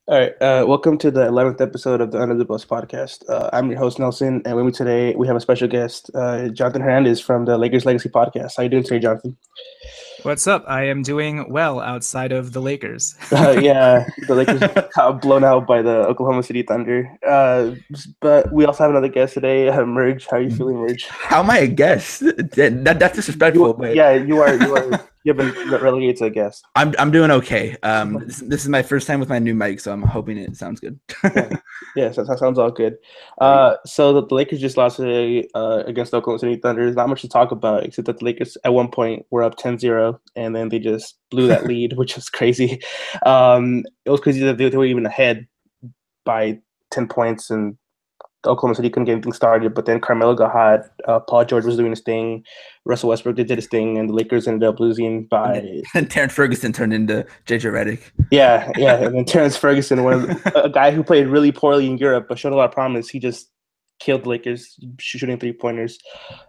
All right, welcome to the 11th episode of the Under the Bus podcast. I'm your host, Nelson, and with me today we have a special guest, Jonathan Hernandez from the Lakers Legacy podcast. How you doing today, Jonathan? What's up? I am doing well outside of the Lakers. Yeah, the Lakers got blown out by the Oklahoma City Thunder. But we also have another guest today, Merge. How are you feeling, Merge? How am I a guest? That's disrespectful, but Yeah, you are. You've been relegated to a guest. I'm doing okay. This is my first time with my new mic, so I'm hoping it sounds good. Yeah, so that sounds all good. So the Lakers just lost today against the Oklahoma City Thunder. There's not much to talk about, except that the Lakers at one point were up 10-0, and then they just blew that lead, which was crazy. It was crazy that they were even ahead by 10 points, and Oklahoma City couldn't get anything started. But then Carmelo got hot. Paul George was doing his thing. Russell Westbrook did his thing, and the Lakers ended up losing by. And Terrence Ferguson turned into JJ Redick. Yeah. And then Terrence Ferguson, a guy who played really poorly in Europe but showed a lot of promise, he just killed the Lakers shooting 3-pointers.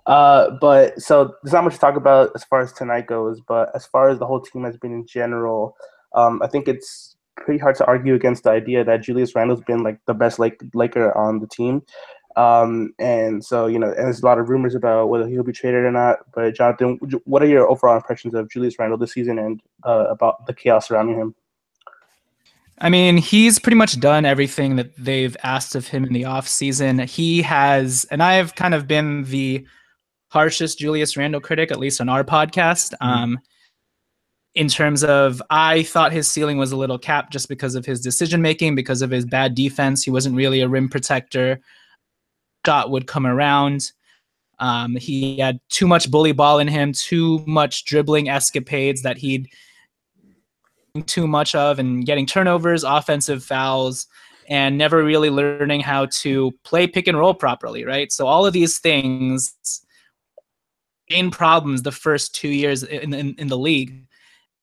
But so there's not much to talk about as far as tonight goes. But as far as the whole team has been in general, I think it's pretty hard to argue against the idea that Julius Randle's been like the best Laker on the team. And so, and there's a lot of rumors about whether he'll be traded or not. But Jonathan, what are your overall impressions of Julius Randle this season and about the chaos surrounding him? I mean, he's pretty much done everything that they've asked of him in the offseason. He has, and I have kind of been the harshest Julius Randle critic, at least on our podcast. In terms of, I thought his ceiling was a little capped just because of his decision making, because of his bad defense. He wasn't really a rim protector. Shot would come around. He had too much bully ball in him, too much dribbling escapades that he'd too much of, and getting turnovers, offensive fouls, and never really learning how to play pick and roll properly, right? So all of these things main problems the first 2 years in the league.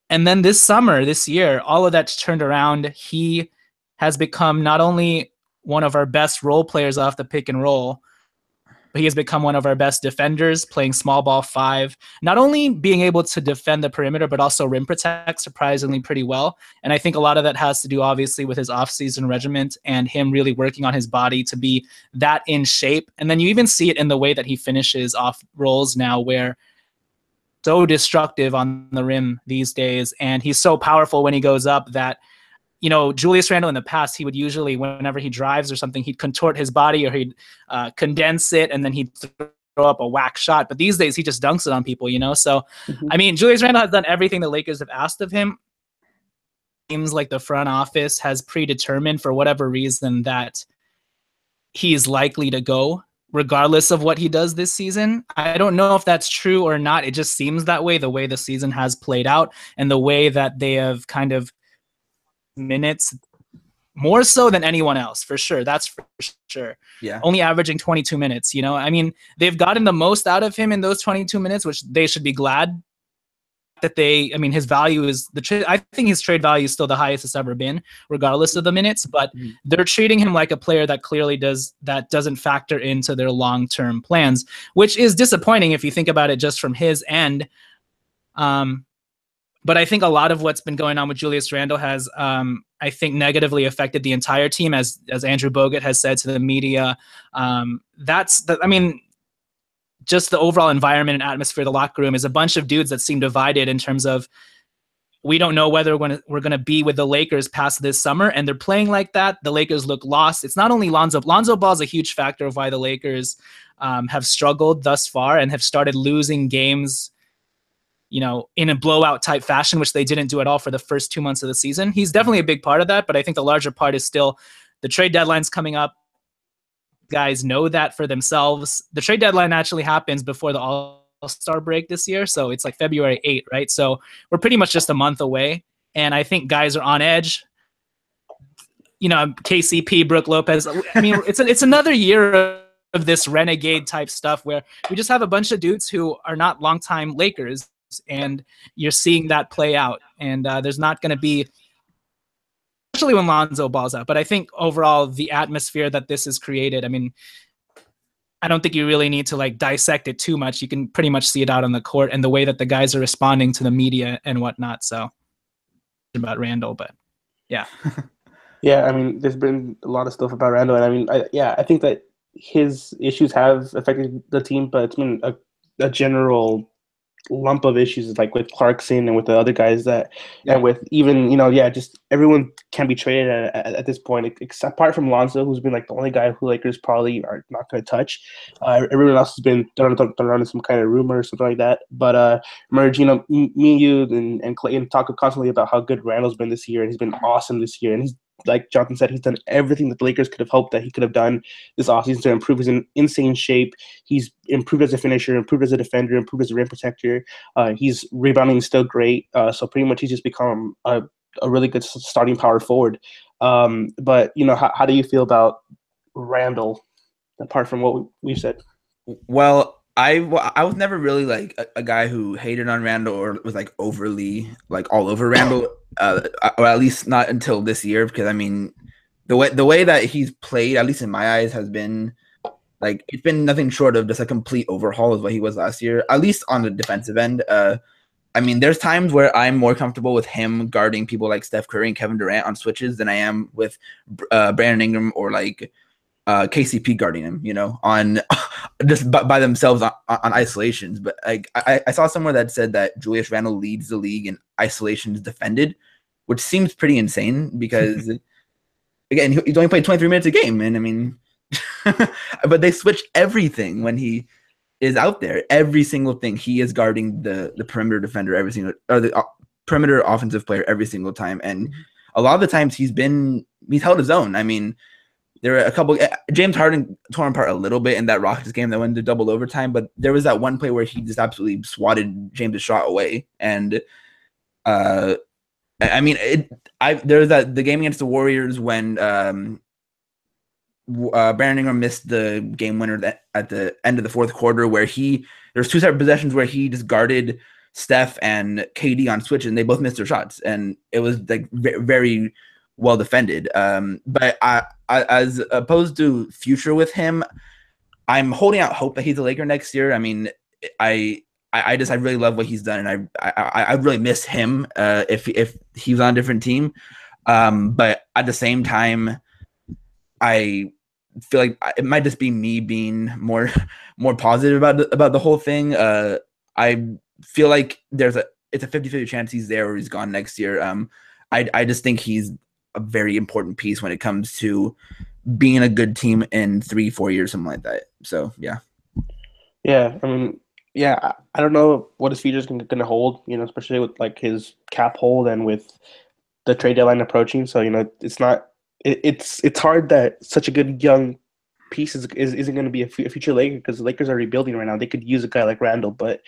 And then this year, all of that's turned around. He has become not only one of our best role players off the pick and roll, but he has become one of our best defenders, playing small ball 5, not only being able to defend the perimeter, but also rim protect surprisingly pretty well. And I think a lot of that has to do, obviously, with his offseason regiment and him really working on his body to be that in shape. And then you even see it in the way that he finishes off rolls now, where so destructive on the rim these days, and he's so powerful when he goes up that, Julius Randle in the past, he would usually, whenever he drives or something, he'd contort his body or he'd condense it, and then he'd throw up a whack shot. But these days, he just dunks it on people, So, I mean, Julius Randle has done everything the Lakers have asked of him. Seems like the front office has predetermined, for whatever reason, that he's likely to go, regardless of what he does this season. I don't know if that's true or not. It just seems that way, the way the season has played out and the way that they have kind of minutes more so than anyone else, for sure. That's for sure. Yeah. Only averaging 22 minutes, I mean, they've gotten the most out of him in those 22 minutes, which they should be glad that his value is I think his trade value is still the highest it's ever been, regardless of the minutes, but they're treating him like a player that clearly doesn't factor into their long-term plans, which is disappointing if you think about it just from his end. But I think a lot of what's been going on with Julius Randle has, I think, negatively affected the entire team, as Andrew Bogut has said to the media. Just the overall environment and atmosphere of the locker room is a bunch of dudes that seem divided in terms of, we don't know whether we're going to be with the Lakers past this summer, and they're playing like that. The Lakers look lost. It's not only Lonzo Ball is a huge factor of why the Lakers have struggled thus far and have started losing games, in a blowout type fashion, which they didn't do at all for the first 2 months of the season. He's definitely a big part of that, but I think the larger part is still the trade deadline's coming up. Guys know that for themselves. The trade deadline actually happens before the All-Star break this year, so it's like February 8th, right? So we're pretty much just a month away, and I think guys are on edge. KCP, Brook Lopez. I mean, it's another year of this renegade type stuff where we just have a bunch of dudes who are not longtime Lakers, and you're seeing that play out. And there's not going to be, especially when Lonzo Ball's out. But I think overall the atmosphere that this has created, I mean, I don't think you really need to dissect it too much. You can pretty much see it out on the court and the way that the guys are responding to the media and whatnot. So about Randall, but yeah. Yeah, I mean, there's been a lot of stuff about Randall, and I mean, I think that his issues have affected the team, but it's been a general lump of issues like with Clarkson and with the other guys that, Yeah. and with even just everyone can be traded at this point, except apart from Lonzo, who's been like the only guy who Lakers probably are not going to touch. Everyone else has been thrown around in some kind of rumor or something like that. But Merge, me and you and Clayton talk constantly about how good Randall's been this year, and he's been awesome this year, and he's like Jonathan said, he's done everything that the Lakers could have hoped that he could have done this offseason to improve his insane shape. He's improved as a finisher, improved as a defender, improved as a rim protector. He's rebounding still great. So pretty much he's just become a really good starting power forward. But how do you feel about Randall, apart from what we've said? Well, I was never really like a guy who hated on Randall or was like overly like all over Randall, or at least not until this year, because I mean the way that he's played, at least in my eyes, has been like it's been nothing short of just a complete overhaul of what he was last year, at least on the defensive end. I mean, there's times where I'm more comfortable with him guarding people like Steph Curry and Kevin Durant on switches than I am with Brandon Ingram or like KCP guarding him, on just by themselves on isolations. But I saw somewhere that said that Julius Randle leads the league in isolations defended, which seems pretty insane because, again, he's only played 23 minutes a game. And I mean, but they switch everything when he is out there. Every single thing. He is guarding the perimeter defender or the perimeter offensive player every single time. And a lot of the times he's held his own. I mean, there were a couple. James Harden tore him apart a little bit in that Rockets game that went into double overtime, but there was that one play where he just absolutely swatted James' shot away. And I mean, there was the game against the Warriors when Brandon Ingram missed the game winner at the end of the fourth quarter, where there's two separate possessions where he just guarded Steph and KD on switch, and they both missed their shots, and it was like very well defended. But I, as opposed to future with him, I'm holding out hope that he's a Laker next year. I mean, I really love what he's done, and I really miss him if he was on a different team. But at the same time, I feel like it might just be me being more positive about the whole thing. I feel like it's a 50-50 chance he's there or he's gone next year. I just think he's a very important piece when it comes to being a good team in 3-4 years, something like that. So yeah. Yeah, I mean, yeah, I don't know what his future is going to hold, especially with like his cap hold and with the trade deadline approaching. So it's hard that such a good young piece isn't going to be a future Laker, because the Lakers are rebuilding right now. They could use a guy like Randall, but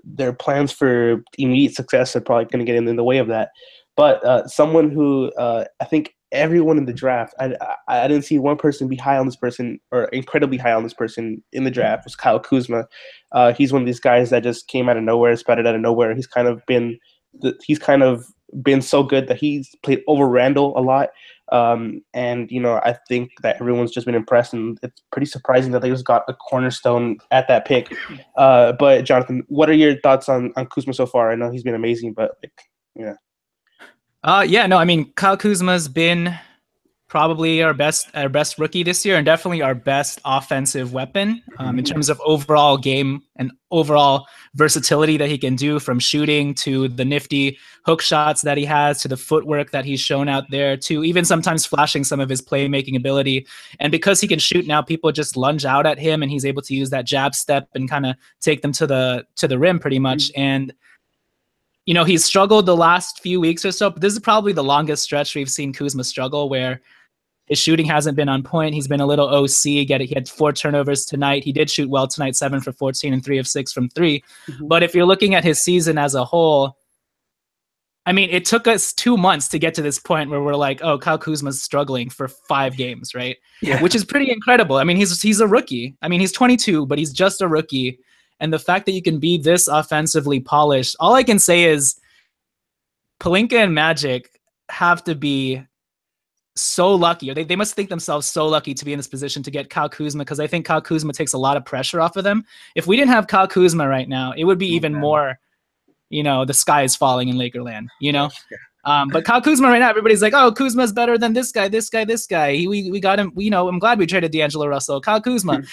their plans for immediate success are probably going to get in the way of that. But someone who I think everyone in the draft, I didn't see one person be high on this person or incredibly high on this person in the draft, was Kyle Kuzma. He's one of these guys that just came out of nowhere, sprouted out of nowhere. He's kind of been so good that he's played over Randall a lot. And I think that everyone's just been impressed, and it's pretty surprising that they just got a cornerstone at that pick. But Jonathan, what are your thoughts on Kuzma so far? I know he's been amazing, but yeah. I mean, Kyle Kuzma's been probably our best rookie this year, and definitely our best offensive weapon in terms of overall game and overall versatility that he can do, from shooting to the nifty hook shots that he has, to the footwork that he's shown out there, to even sometimes flashing some of his playmaking ability. And because he can shoot now, people just lunge out at him, and he's able to use that jab step and kind of take them to the rim pretty much. And he's struggled the last few weeks or so, but this is probably the longest stretch we've seen Kuzma struggle, where his shooting hasn't been on point. He's been a little OC. He had 4 turnovers tonight. He did shoot well tonight, 7 for 14 and 3 of 6 from 3. Mm-hmm. But if you're looking at his season as a whole, I mean, it took us 2 months to get to this point where we're like, oh, Kyle Kuzma's struggling for 5 games, right? Yeah. Which is pretty incredible. I mean, he's a rookie. I mean, he's 22, but he's just a rookie. And the fact that you can be this offensively polished, all I can say is Pelinka and Magic have to be so lucky, or they must think themselves so lucky to be in this position to get Kyle Kuzma, because I think Kyle Kuzma takes a lot of pressure off of them. If we didn't have Kyle Kuzma right now, it would be even more, the sky is falling in Lakerland, But Kyle Kuzma right now, everybody's like, oh, Kuzma's better than this guy, this guy, this guy. We got him. I'm glad we traded D'Angelo Russell, Kyle Kuzma.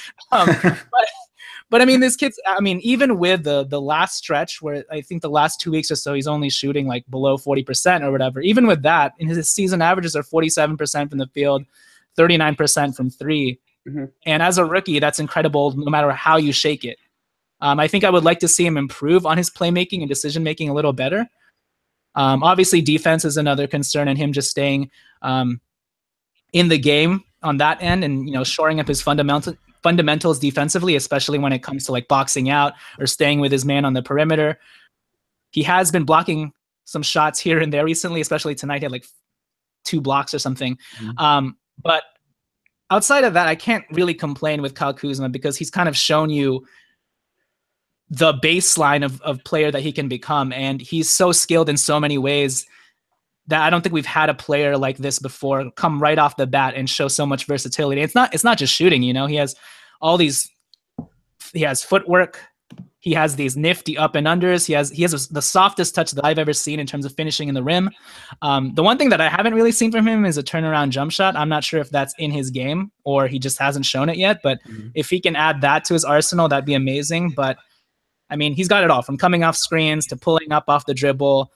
But I mean, this kid's. I mean, even with the last stretch where I think the last 2 weeks or so, he's only shooting like below 40% or whatever. Even with that, in his season averages are 47% from the field, 39% from three. Mm-hmm. And as a rookie, that's incredible. No matter how you shake it. I think I would like to see him improve on his playmaking and decision making a little better. Obviously, defense is another concern, and him just staying in the game on that end, and shoring up his fundamentals defensively, especially when it comes to like boxing out or staying with his man on the perimeter. He has been blocking some shots here and there recently, especially tonight. He had like 2 blocks or something. Mm-hmm. But outside of that, I can't really complain with Kyle Kuzma because he's kind of shown you the baseline of player that he can become. And he's so skilled in so many ways that I don't think we've had a player like this before come right off the bat and show so much versatility. It's not just shooting, he has he has footwork. He has these nifty up and unders. He has the softest touch that I've ever seen in terms of finishing in the rim. The one thing that I haven't really seen from him is a turnaround jump shot. I'm not sure if that's in his game or he just hasn't shown it yet, but if he can add that to his arsenal, that'd be amazing. But I mean, he's got it all from coming off screens to pulling up off the dribble.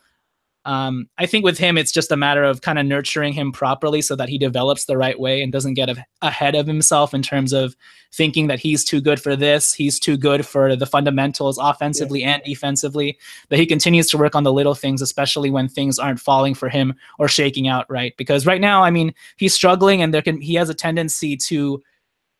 I think with him, it's just a matter of kind of nurturing him properly so that he develops the right way and doesn't get ahead of himself in terms of thinking that he's too good for this. He's too good for the fundamentals offensively and defensively, that he continues to work on the little things, especially when things aren't falling for him or shaking out right. Because right now, I mean, he's struggling and he has a tendency to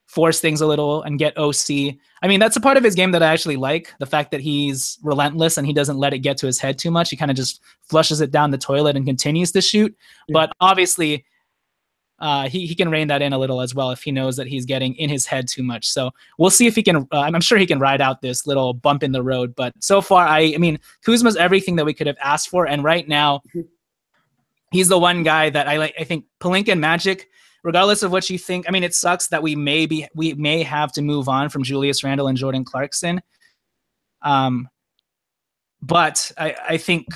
force things a little and get OC. I mean, that's a part of his game that I actually like, the fact that he's relentless and he doesn't let it get to his head too much. He kind of just flushes it down the toilet and continues to shoot. Yeah. But obviously, he can rein that in a little as well if he knows that he's getting in his head too much. So we'll see if he can, I'm sure he can ride out this little bump in the road. But so far, I mean, Kuzma's everything that we could have asked for. And right now, he's the one guy that I like. I think Pelinka and Magic, regardless of what you think, I mean, it sucks that we may have to move on from Julius Randle and Jordan Clarkson. But I think,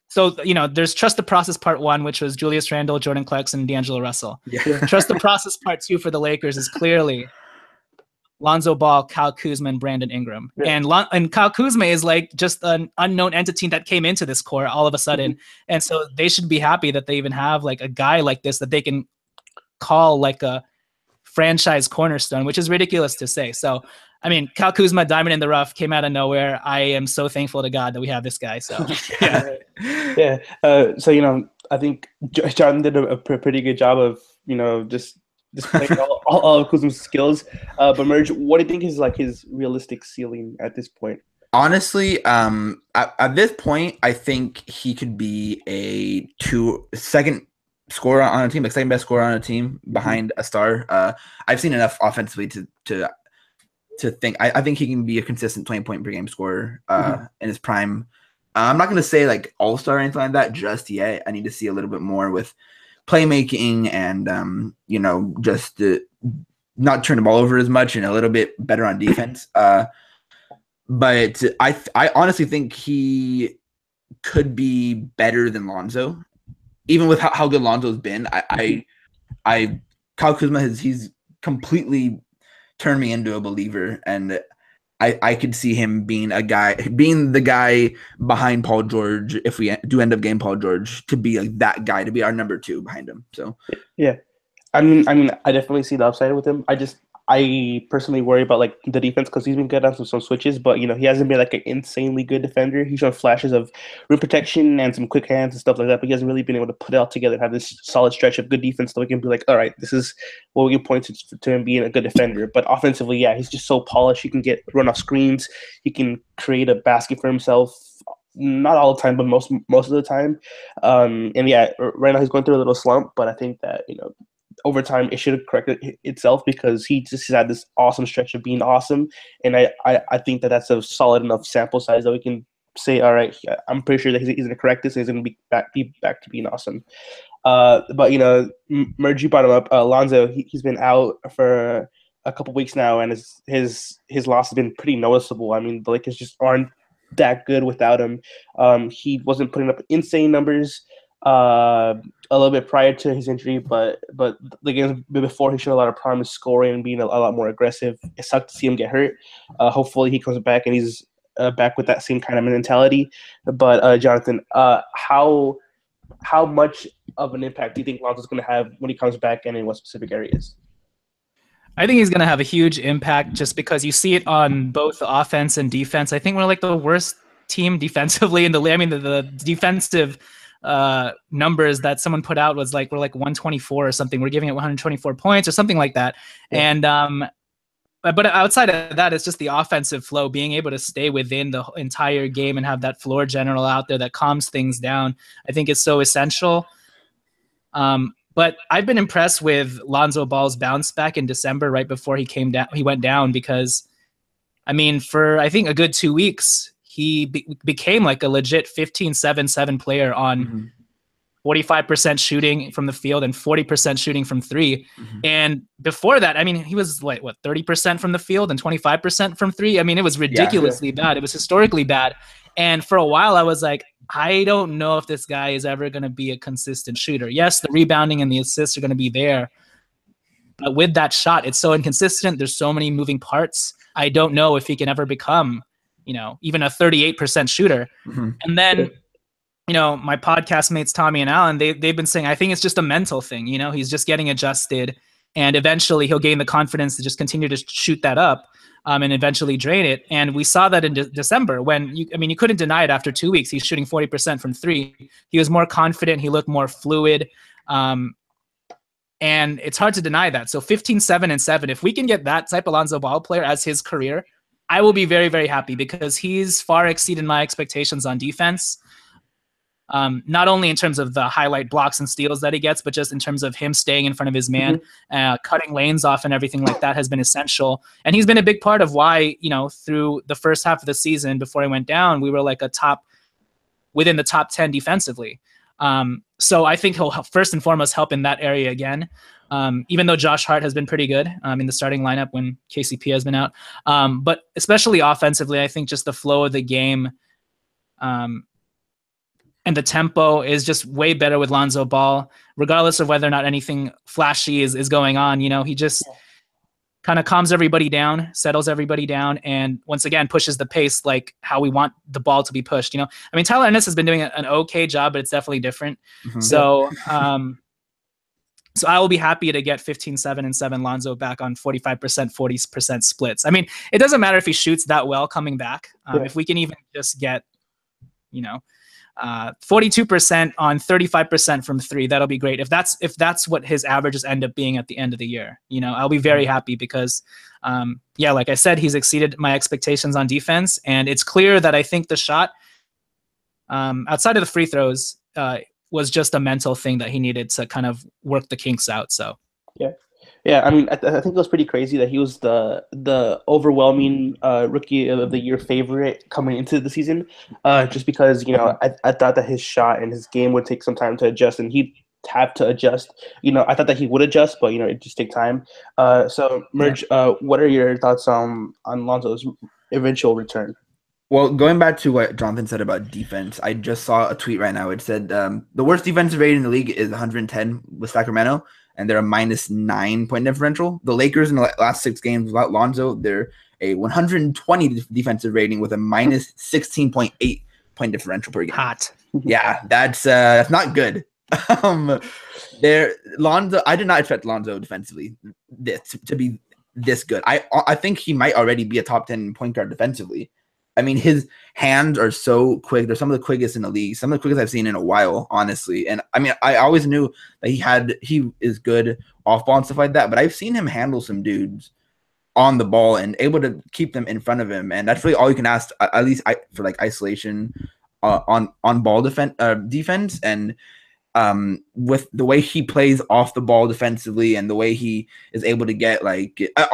so, there's Trust the Process Part 1, which was Julius Randle, Jordan Clarkson, and D'Angelo Russell. Yeah. Trust the Process Part 2 for the Lakers is clearly Lonzo Ball, Kyle Kuzma, and Brandon Ingram. Yeah. And Kyle Kuzma is like just an unknown entity that came into this core all of a sudden. Mm-hmm. And so they should be happy that they even have like a guy like this that they can call like a franchise cornerstone, which is ridiculous to say. So, I mean, Kyle Kuzma, diamond in the rough, came out of nowhere. I am so thankful to God that we have this guy. So, yeah. So, I think John did a pretty good job of, just playing all of Kuzma's skills. But Merge, what do you think is like his realistic ceiling at this point? Honestly, at this point, I think he could be a second scorer on a team, like second best scorer on a team behind a star. I've seen enough offensively to think I think he can be a consistent 20-point per game scorer in his prime. I'm not going to say like all-star or anything like that just yet. I need to see a little bit more with playmaking and just not turn the ball over as much and a little bit better on defense. But I honestly think he could be better than Lonzo. Even with how good Lonzo's been, Kyle Kuzma he's completely turned me into a believer, and I could see him being the guy behind Paul George if we do end up getting Paul George, to be like that guy, to be our number 2 behind him. So yeah, I mean, I definitely see the upside with him. I personally worry about like the defense because he's been good on some switches, but he hasn't been like an insanely good defender. He's shown flashes of rim protection and some quick hands and stuff like that, but he hasn't really been able to put it all together and have this solid stretch of good defense so we can be like, all right, this is what we can point to him being a good defender. But offensively, yeah, he's just so polished. He can run off screens. He can create a basket for himself. Not all the time, but most of the time. And yeah, right now he's going through a little slump, but I think that over time it should have corrected itself because he just had this awesome stretch of being awesome, and I think that that's a solid enough sample size that we can say, all right, I'm pretty sure that he's going to correct this and he's going to be back to being awesome. But Merge, you brought him up. Lonzo, he's been out for a couple weeks now, and his loss has been pretty noticeable. I mean, the Lakers just aren't that good without him. He wasn't putting up insane numbers. a little bit prior to his injury, but the games before he showed a lot of promise scoring and being a lot more aggressive. It sucked to see him get hurt. Hopefully he comes back and he's back with that same kind of mentality. But Jonathan, how much of an impact do you think Lonzo's going to have when he comes back, and in what specific areas? I think he's going to have a huge impact just because you see it on both the offense and defense. I think we're like the worst team defensively in the league. I mean, the defensive numbers that someone put out was like, we're like 124 or something. We're giving it 124 points or something like that. Yeah. And but outside of that, it's just the offensive flow, being able to stay within the entire game and have that floor general out there that calms things down. I think it's so essential. But I've been impressed with Lonzo Ball's bounce back in December, right before he came down. He went down because, I mean, for I think a good 2 weeks, he became like a legit 15-7-7 player on 45% shooting from the field and 40% shooting from three. And before that, I mean, he was like, what, 30% from the field and 25% from three? I mean, it was ridiculously bad. It was historically bad. And for a while, I was like, I don't know if this guy is ever going to be a consistent shooter. Yes, the rebounding and the assists are going to be there. But with that shot, it's so inconsistent. There's so many moving parts. I don't know if he can ever become, even a 38% shooter. And then, my podcast mates, Tommy and Alan, they've been saying, I think it's just a mental thing. He's just getting adjusted, and eventually he'll gain the confidence to just continue to shoot that up. And eventually drain it. And we saw that in December when you couldn't deny it after 2 weeks. He's shooting 40% from three. He was more confident. He looked more fluid. And it's hard to deny that. So 15-7-7, if we can get that type of Lonzo Ball player as his career, I will be very, very happy because he's far exceeded my expectations on defense. Not only in terms of the highlight blocks and steals that he gets, but just in terms of him staying in front of his man, cutting lanes off and everything like that has been essential. And he's been a big part of why, through the first half of the season before he went down, we were like within the top 10 defensively. So I think he'll first and foremost help in that area again. Even though Josh Hart has been pretty good in the starting lineup when KCP has been out. But especially offensively, I think just the flow of the game, and the tempo is just way better with Lonzo Ball, regardless of whether or not anything flashy is going on. He just kind of calms everybody down, settles everybody down, and once again pushes the pace like how we want the ball to be pushed. I mean, Tyler Ennis has been doing an okay job, but it's definitely different. So I will be happy to get 15-7-7 Lonzo back on 45%, 40% splits. I mean, it doesn't matter if he shoots that well coming back. If we can even just get, 42% on 35% from three, that'll be great. If that's what his averages end up being at the end of the year, I'll be very happy because, like I said, he's exceeded my expectations on defense, and it's clear that I think the shot, outside of the free throws, was just a mental thing that he needed to kind of work the kinks out. So yeah. I mean, I think it was pretty crazy that he was the overwhelming rookie of the year favorite coming into the season, just because I thought that his shot and his game would take some time to adjust, and he'd have to adjust. I thought that he would adjust, but it just take time. So Merge, what are your thoughts on Lonzo's eventual return? Well, going back to what Jonathan said about defense, I just saw a tweet right now. It said the worst defensive rating in the league is 110 with Sacramento, and they're a -9 point differential. The Lakers in the last 6 games without Lonzo, they're a 120 defensive rating with a -16.8 point differential per game. Hot. Yeah, that's not good. Lonzo, I did not expect Lonzo defensively to be this good. I think he might already be a top 10 point guard defensively. I mean, his hands are so quick. They're some of the quickest in the league. Some of the quickest I've seen in a while, honestly. And I mean, I always knew that he is good off ball and stuff like that. But I've seen him handle some dudes on the ball and able to keep them in front of him. And that's really all you can ask, at least for like isolation on ball defense. And with the way he plays off the ball defensively and the way he is able to get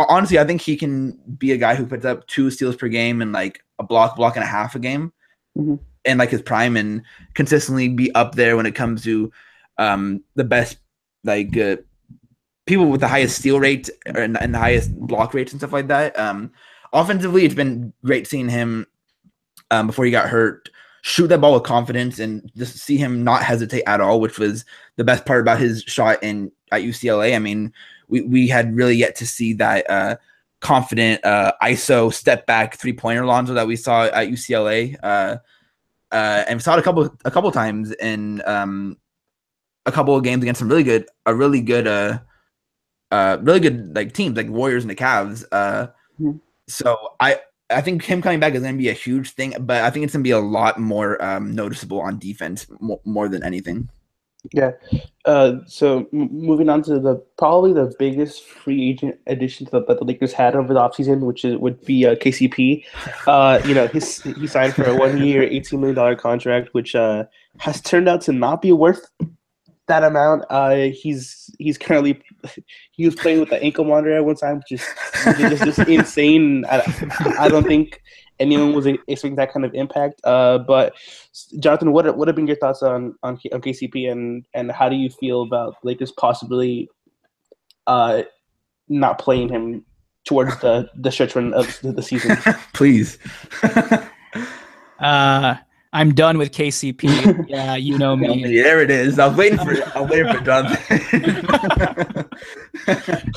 honestly, I think he can be a guy who puts up 2 steals per game and like a block and a half a game in like his prime, and consistently be up there when it comes to the best people with the highest steal rate and the highest block rates and stuff like that. Offensively, it's been great seeing him before he got hurt shoot that ball with confidence and just see him not hesitate at all, which was the best part about his shot at UCLA. I mean, we had really yet to see that confident ISO step back 3-pointer Lonzo that we saw at UCLA, and we saw it a couple times in a couple of games against some really good like teams like Warriors and the Cavs. So I think him coming back is going to be a huge thing, but I think it's going to be a lot more noticeable on defense more than anything. Yeah. So moving on to probably the biggest free agent addition that the Lakers had over the offseason, which would be KCP. He signed for a 1-year, $18 million contract, which has turned out to not be worth that amount. He's currently he was playing with the ankle monitor at one time, which is just insane. I don't think anyone was expecting that kind of impact. But Jonathan, what have been your thoughts on KCP, and how do you feel about Lakers possibly not playing him towards the stretch run of the season? Please. I'm done with KCP. Yeah, you know me. There it is. I was waiting for Jonathan.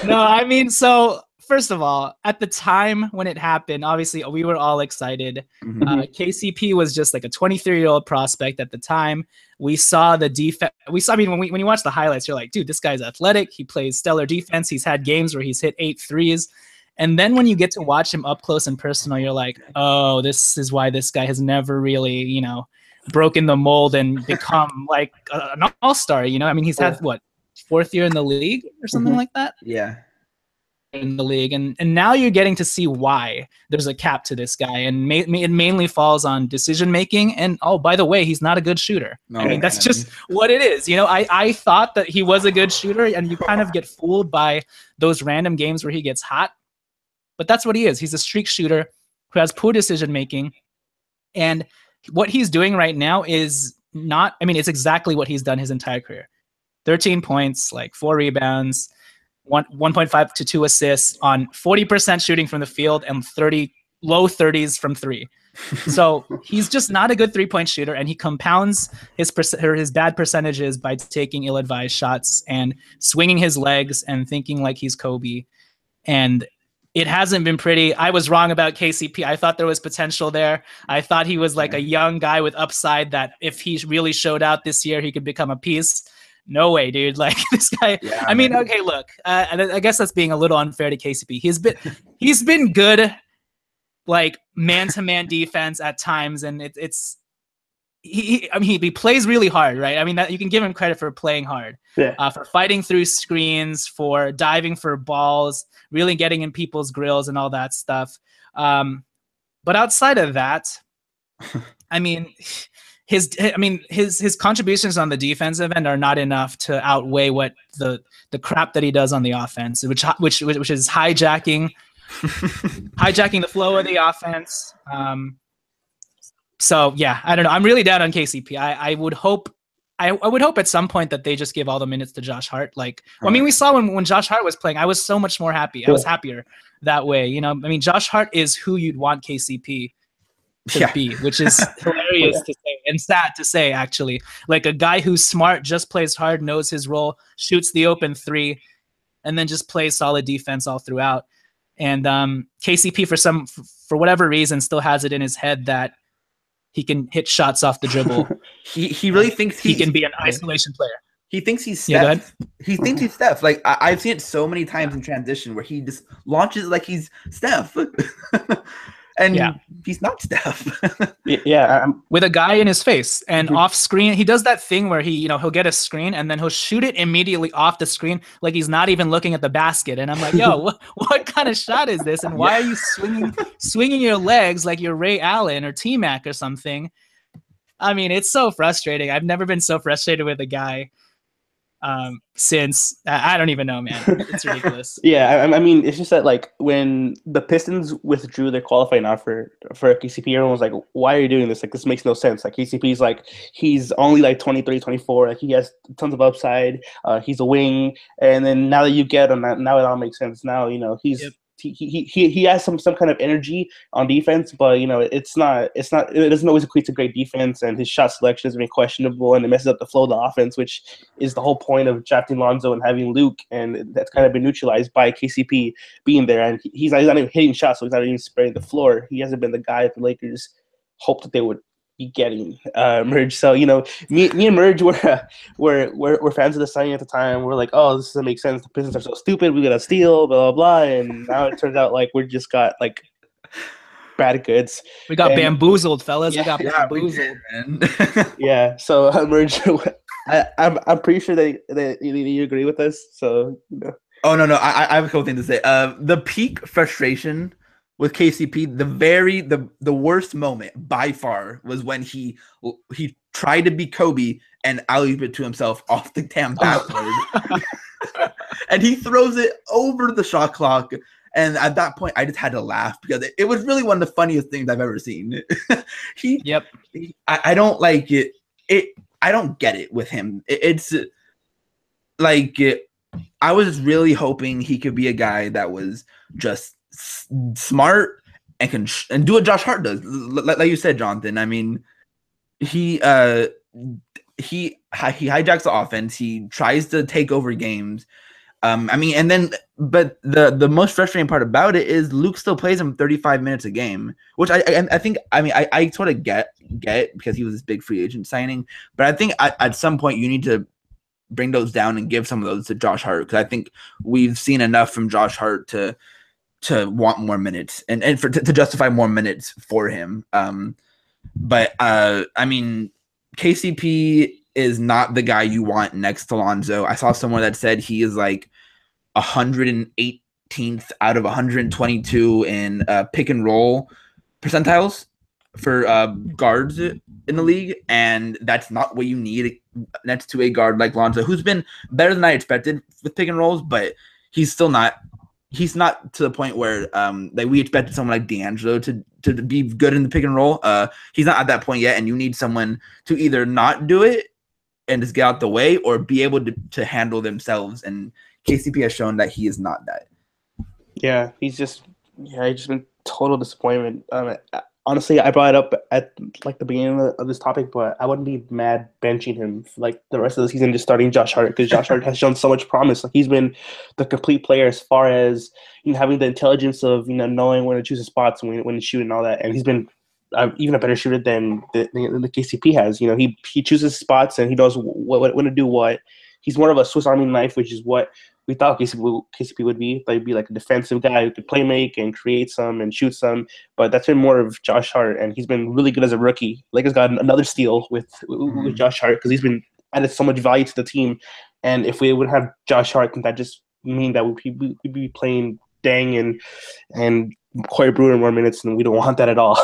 No, I mean, so first of all, at the time when it happened, obviously we were all excited. KCP was just like a 23-year-old prospect at the time. We saw the defense. I mean, when you watch the highlights, you're like, dude, this guy's athletic. He plays stellar defense. He's had games where he's hit 8 threes. And then when you get to watch him up close and personal, you're like, oh, this is why this guy has never really, broken the mold and become like an all-star. I mean, he's had what, 4th year in the league or something like that? Yeah. In the league. And now you're getting to see why there's a cap to this guy. And it mainly falls on decision-making. And, oh, by the way, he's not a good shooter. No, I mean, that's just what it is. I thought that he was a good shooter, and you kind of get fooled by those random games where he gets hot. But that's what he is. He's a streak shooter who has poor decision-making. And what he's doing right now is not – I mean, it's exactly what he's done his entire career. 13 points, like 4 rebounds, 1.5 to 2 assists on 40% shooting from the field and low 30s from 3. So he's just not a good 3-point shooter, and he compounds his bad percentages by taking ill-advised shots and swinging his legs and thinking like he's Kobe. And it hasn't been pretty. I was wrong about KCP. I thought there was potential there. I thought he was like a young guy with upside that if he really showed out this year, he could become a piece. No way, dude. Like this guy. Yeah, I mean, okay, look. I guess that's being a little unfair to KCP. He's been good, like man-to-man defense at times, and he plays really hard, right? I mean, that you can give him credit for playing hard, for fighting through screens, for diving for balls, really getting in people's grills and all that stuff. But outside of that, I mean, his contributions on the defensive end are not enough to outweigh what the crap that he does on the offense, which is hijacking the flow of the offense. So yeah, I don't know. I'm really down on KCP. I would hope at some point that they just give all the minutes to Josh Hart. I mean, we saw when Josh Hart was playing, I was so much more happy. I was happier that way. I mean, Josh Hart is who you'd want KCP to be, which is hilarious to say and sad to say, actually. Like a guy who's smart, just plays hard, knows his role, shoots the open 3, and then just plays solid defense all throughout. And KCP, for whatever reason, still has it in his head that he can hit shots off the dribble. he really thinks he can be an isolation player. He thinks he's Steph. He thinks he's Steph. Like I've seen it so many times in transition where he just launches like he's Steph. And he's not Steph. With a guy in his face and off screen, he does that thing where he'll get a screen and then he'll shoot it immediately off the screen, like he's not even looking at the basket. And I'm like, yo, what kind of shot is this? And why are you swinging your legs like you're Ray Allen or T-Mac or something? I mean, it's so frustrating. I've never been so frustrated with a guy since I don't even know, man. It's ridiculous. I mean, it's just that like when the Pistons withdrew their qualifying offer for KCP, everyone was like, why are you doing this? Like, this makes no sense. Like KCP's like, he's only like 23, 24. Like he has tons of upside. He's a wing. And then now that you get him, now it all makes sense. Now, he's he has some kind of energy on defense, but it doesn't always equate to great defense, and his shot selection is very questionable, and it messes up the flow of the offense, which is the whole point of drafting Lonzo and having Luke, and that's kind of been neutralized by KCP being there, and he's not even hitting shots, so he's not even spreading the floor. He hasn't been the guy that the Lakers hoped that they would be getting Merge. So me and Merge were fans of the signing at the time. We're like, oh, this doesn't make sense. The Pistons are so stupid. We got to steal, blah blah blah. And now it turns out like we just got like bad goods. We got bamboozled, fellas. Yeah, we got bamboozled. Yeah. So Merge, I'm pretty sure that you agree with us. So Oh no, I have a couple things to say. The peak frustration with KCP, the worst moment by far was when he tried to be Kobe and alley-oop it to himself off the damn backboard. And he throws it over the shot clock. And at that point, I just had to laugh because it was really one of the funniest things I've ever seen. I don't like it. I don't get it with him. It's like I was really hoping he could be a guy that was just smart and can do what Josh Hart does. Like you said, Jonathan. I mean, he hijacks the offense. He tries to take over games. I mean, and then, but the most frustrating part about it is Luke still plays him 35 minutes a game, which I think, I mean, I sort of get because he was this big free agent signing, but I think at some point you need to bring those down and give some of those to Josh Hart, because I think we've seen enough from Josh Hart to want more minutes and to justify more minutes for him. But I mean, KCP is not the guy you want next to Lonzo. I saw someone that said he is like 118th out of 122 in pick and roll percentiles for guards in the league, and that's not what you need next to a guard like Lonzo, who's been better than I expected with pick and rolls, but he's still not. He's not to the point where like we expected someone like D'Angelo to be good in the pick and roll. He's not at that point yet, and you need someone to either not do it and just get out the way, or be able to handle themselves. And KCP has shown that he is not that. Yeah, he's just been total disappointment. Honestly, I brought it up at like the beginning of this topic, but I wouldn't be mad benching him for, like, the rest of the season, just starting Josh Hart, because Josh Hart has shown so much promise. Like, he's been the complete player as far as having the intelligence of knowing when to choose his spots and when to shoot and all that. And he's been even a better shooter than the KCP has. He chooses spots and he knows when to do what. He's more of a Swiss Army knife, which is what we thought KCP would be. Like, be like a defensive guy who could play make and create some and shoot some. But that's been more of Josh Hart, and he's been really good as a rookie. Lakers got another steal with Josh Hart, because he's been added so much value to the team. And if we would have Josh Hart, then that just mean that we'd be playing Dang and Corey Brewer more minutes, and we don't want that at all.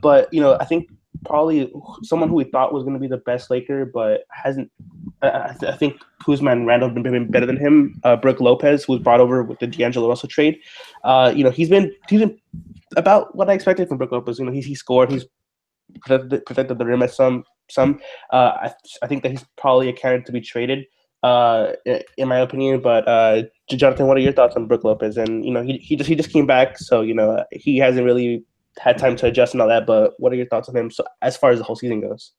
But I think probably someone who we thought was going to be the best Laker, but hasn't. I think Kuzma and Randall have been better than him. Brook Lopez, who was brought over with the D'Angelo Russell trade, he's been about what I expected from Brook Lopez. He scored, he's protected the rim at some. I think that he's probably a candidate to be traded, in my opinion. But Jonathan, what are your thoughts on Brook Lopez? And he just came back, so he hasn't really had time to adjust and all that. But what are your thoughts on him? So as far as the whole season goes.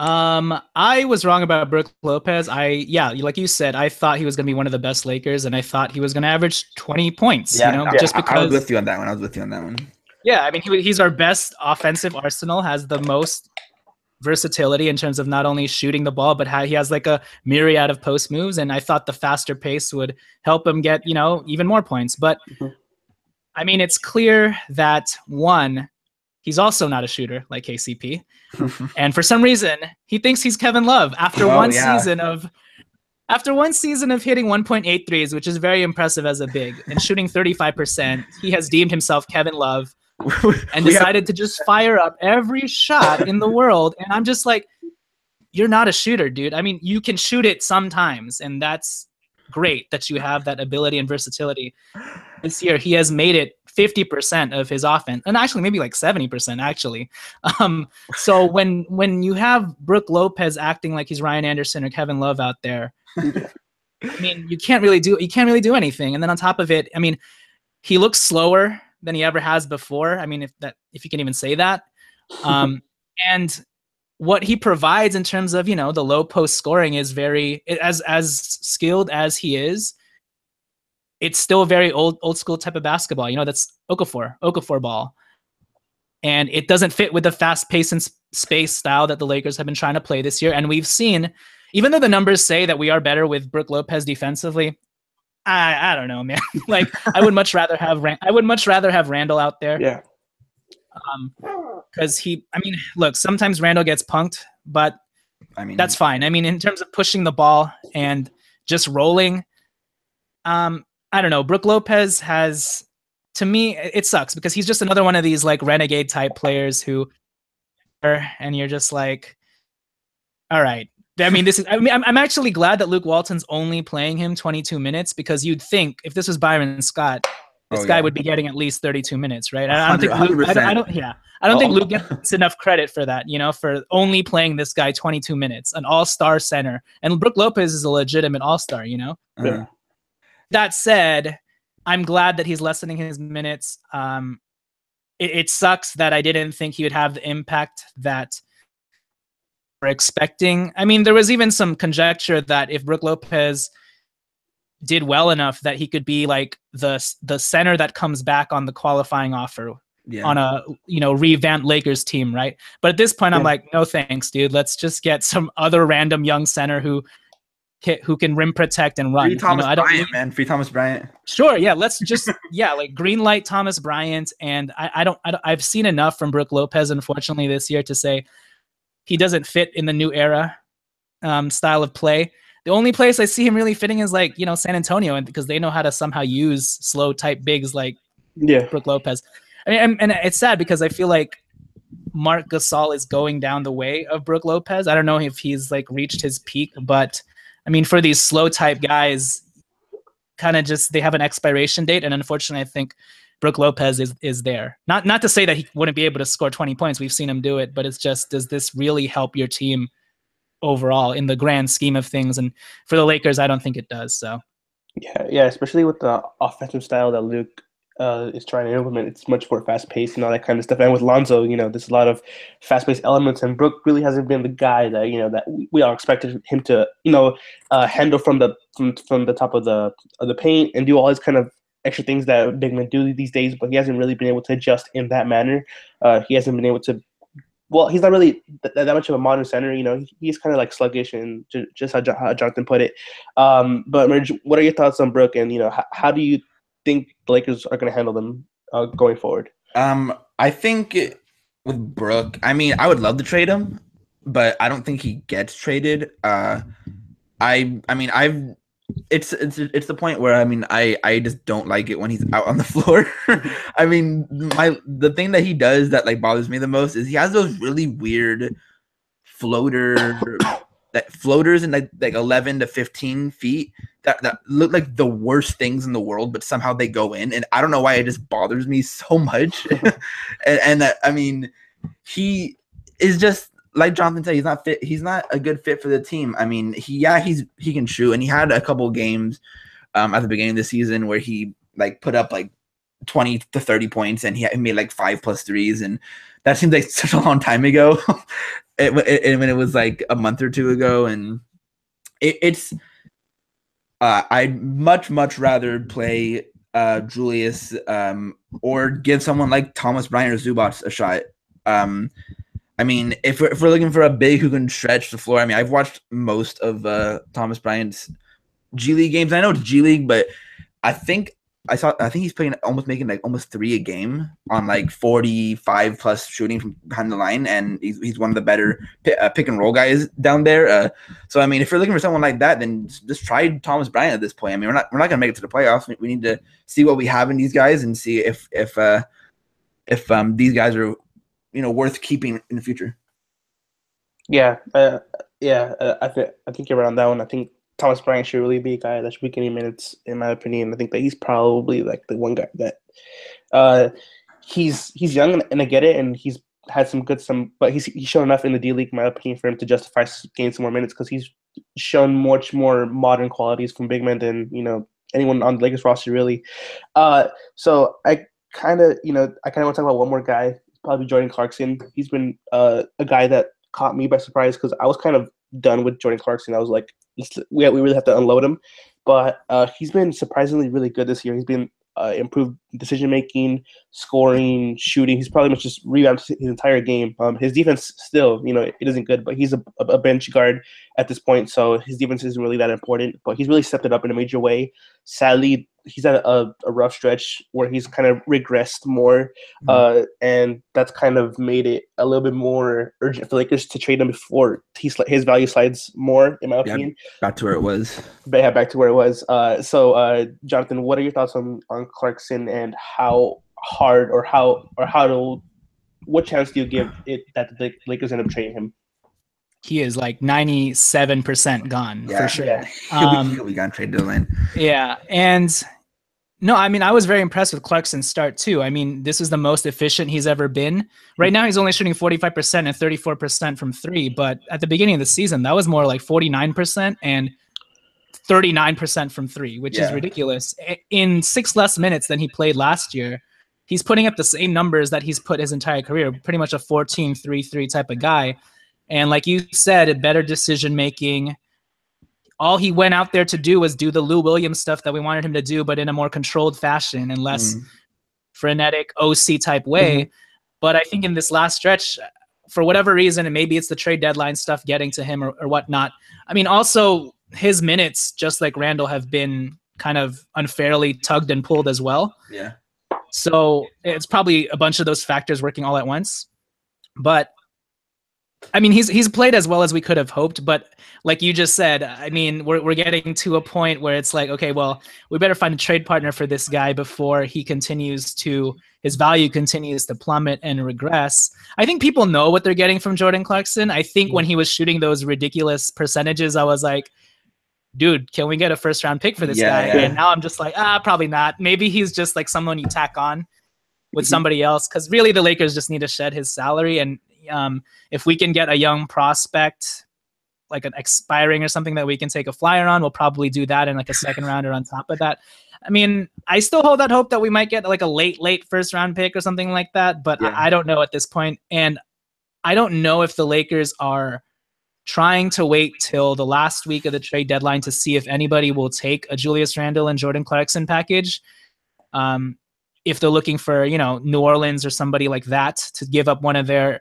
I was wrong about Brook Lopez. Like you said, I thought he was going to be one of the best Lakers, and I thought he was going to average 20 points. Just because I was with you on that one. Yeah, I mean, he's our best offensive arsenal, has the most versatility in terms of not only shooting the ball, but he has like a myriad of post moves, and I thought the faster pace would help him get even more points. But I mean, it's clear that one, he's also not a shooter like KCP. And for some reason, he thinks he's Kevin Love after one season of hitting 1.8 threes, which is very impressive as a big, and shooting 35%. He has deemed himself Kevin Love and decided to just fire up every shot in the world. And I'm just like, you're not a shooter, dude. I mean, you can shoot it sometimes, and that's great that you have that ability and versatility. This year, he has made it 50% of his offense, and actually maybe like 70% actually. So when you have Brook Lopez acting like he's Ryan Anderson or Kevin Love out there, I mean, you can't really do anything. And then on top of it, I mean, he looks slower than he ever has before. I mean, if you can even say that. And what he provides in terms of, the low post scoring is very, as skilled as he is, it's still a very old school type of basketball. That's Okafor ball. And it doesn't fit with the fast pace and space style that the Lakers have been trying to play this year. And we've seen, even though the numbers say that we are better with Brook Lopez defensively, I don't know, man. Like, I would much rather have Randall out there. Yeah. Because look, sometimes Randall gets punked, but that's fine. I mean, in terms of pushing the ball and just rolling, I don't know. Brook Lopez has, to me, it sucks because he's just another one of these like renegade type players who, and you're just like, all right. I mean, I'm actually glad that Luke Walton's only playing him 22 minutes because you'd think if this was Byron Scott, this guy would be getting at least 32 minutes, right? I don't think Luke, I don't think Luke gets enough credit for that, for only playing this guy 22 minutes, an all-star center. And Brook Lopez is a legitimate all-star, Yeah. That said, I'm glad that he's lessening his minutes. It sucks that I didn't think he would have the impact that we're expecting. I mean, there was even some conjecture that if Brook Lopez did well enough that he could be like the center that comes back on the qualifying offer on a revamped Lakers team, right? But at this point, I'm like, no thanks, dude. Let's just get some other random young center who can rim protect and run. Free Thomas Bryant. Sure, yeah. Let's just like green light Thomas Bryant. And I've seen enough from Brook Lopez, unfortunately, this year to say he doesn't fit in the new era style of play. The only place I see him really fitting is like, San Antonio, and because they know how to somehow use slow type bigs like Brook Lopez. I mean, and it's sad because I feel like Marc Gasol is going down the way of Brook Lopez. I don't know if he's like reached his peak, but I mean, for these slow type guys, kind of just, they have an expiration date. And unfortunately, I think Brook Lopez is there. Not to say that he wouldn't be able to score 20 points. We've seen him do it, but it's just, does this really help your team overall in the grand scheme of things? And for the Lakers, I don't think it does. So yeah, especially with the offensive style that Luke is trying to implement. It's much more fast paced and all that kind of stuff. And with Lonzo, there's a lot of fast paced elements, and Brook really hasn't been the guy that that we all expected him to handle from the top of the paint and do all his kind of extra things that big men do these days. But he hasn't really been able to adjust in that manner. He hasn't been able to. Well, he's not really that much of a modern center. He's kind of like sluggish, and just how Jonathan put it. But Merge, what are your thoughts on Brook, and how do you think the Lakers are going to handle them going forward? I think with Brook, I mean, I would love to trade him, but I don't think he gets traded. It's the point where I just don't like it when he's out on the floor. I mean, the thing that he does that like bothers me the most is he has those really weird floaters in like 11 to 15 feet that look like the worst things in the world, but somehow they go in, and I don't know why it just bothers me so much. and that, I mean, he is just, like Jonathan said, he's not fit. He's not a good fit for the team. I mean, he can shoot, and he had a couple games at the beginning of the season where he like put up like 20 to 30 points, and he made like 5+ threes, and that seems like such a long time ago. When it was like a month or two ago, and it's I'd much rather play Julius or give someone like Thomas Bryant or Zubac a shot. I mean, if we're looking for a big who can stretch the floor, I mean, I've watched most of Thomas Bryant's G League games. I know it's G League, but I think he's playing making like almost 3 a game on like 45+ shooting from behind the line, and he's one of the better pick and roll guys down there. So I mean, if you're looking for someone like that, then just try Thomas Bryant at this point. I mean, we're not gonna make it to the playoffs. We need to see what we have in these guys and see if these guys are worth keeping in the future. I think you're right on that one. I think Thomas Bryant should really be a guy that should be getting minutes, in my opinion. I think that he's probably like the one guy that he's young, and I get it, and he's had but he's shown enough in the D League, in my opinion, for him to justify getting some more minutes, because he's shown much more modern qualities from big men than anyone on the Lakers roster really. So I kind of want to talk about one more guy, probably Jordan Clarkson. He's been a guy that caught me by surprise because I was kind of done with Jordan Clarkson. I was like, we really have to unload him. But he's been surprisingly really good this year. He's been improved decision making, scoring, shooting. He's probably much just revamped his entire game. His defense still, it isn't good, but he's a bench guard at this point, so his defense isn't really that important. But he's really stepped it up in a major way. Sadly, he's at a rough stretch where he's kind of regressed more, and that's kind of made it a little bit more urgent for Lakers to trade him before his value slides more, in my opinion. Back to where it was. Back to where it was. So, Jonathan, what are your thoughts on Clarkson and how hard what chance do you give it that the Lakers end up trading him? He is like 97% gone for sure. Yeah. He'll be gone trade deadline. Yeah, and no, I mean, I was very impressed with Clarkson's start too. I mean, this is the most efficient he's ever been. Right now, he's only shooting 45% and 34% from three. But at the beginning of the season, that was more like 49% and 39% from three, which is ridiculous. In 6 less minutes than he played last year, he's putting up the same numbers that he's put his entire career, pretty much a 14-3-3 type of guy. And like you said, better decision making. All he went out there to do was do the Lou Williams stuff that we wanted him to do, but in a more controlled fashion and less frenetic OC type way. But I think in this last stretch, for whatever reason, and maybe it's the trade deadline stuff getting to him or whatnot. I mean, also his minutes, just like Randall, have been kind of unfairly tugged and pulled as well. Yeah. So it's probably a bunch of those factors working all at once. But I mean, he's played as well as we could have hoped, but like you just said, I mean, we're getting to a point where it's like, okay, well, we better find a trade partner for this guy before his value continues to plummet and regress. I think people know what they're getting from Jordan Clarkson. I think when he was shooting those ridiculous percentages, I was like, dude, can we get a first round pick for this guy? Yeah. And now I'm just like, probably not. Maybe he's just like someone you tack on with somebody else, because really the Lakers just need to shed his salary. And if we can get a young prospect, like an expiring or something that we can take a flyer on, we'll probably do that in like a second rounder on top of that. I mean, I still hold that hope that we might get like a late first round pick or something like that, but I don't know at this point. And I don't know if the Lakers are trying to wait till the last week of the trade deadline to see if anybody will take a Julius Randle and Jordan Clarkson package. If they're looking for, New Orleans or somebody like that to give up one of their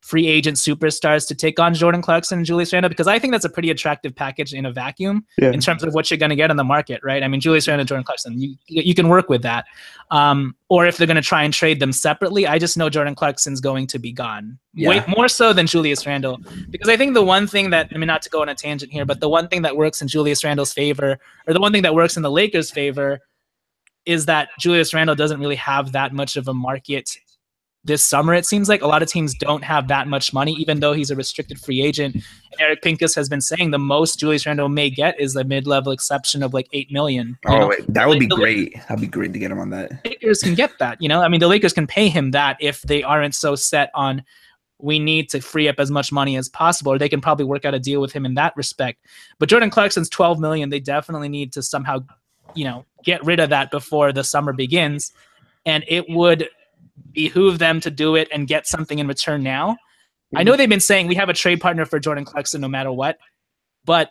free agent superstars to take on Jordan Clarkson and Julius Randle, because I think that's a pretty attractive package in a vacuum in terms of what you're going to get on the market, right? I mean, Julius Randle and Jordan Clarkson, you can work with that. Or if they're going to try and trade them separately, I just know Jordan Clarkson's going to be gone. Way more so than Julius Randle, because I think the one thing that, I mean, not to go on a tangent here, but the one thing that works in Julius Randle's favor, or the one thing that works in the Lakers' favor, is that Julius Randle doesn't really have that much of a market this summer. It seems like a lot of teams don't have that much money, even though he's a restricted free agent. And Eric Pincus has been saying the most Julius Randle may get is a mid-level exception of like $8 million. That would be great. That'd be great to get him on that. Lakers can get that, I mean, the Lakers can pay him that if they aren't so set on we need to free up as much money as possible, or they can probably work out a deal with him in that respect. But Jordan Clarkson's $12 million. They definitely need to somehow, get rid of that before the summer begins. And it would behoove them to do it and get something in return now. I know they've been saying we have a trade partner for Jordan Clarkson no matter what, but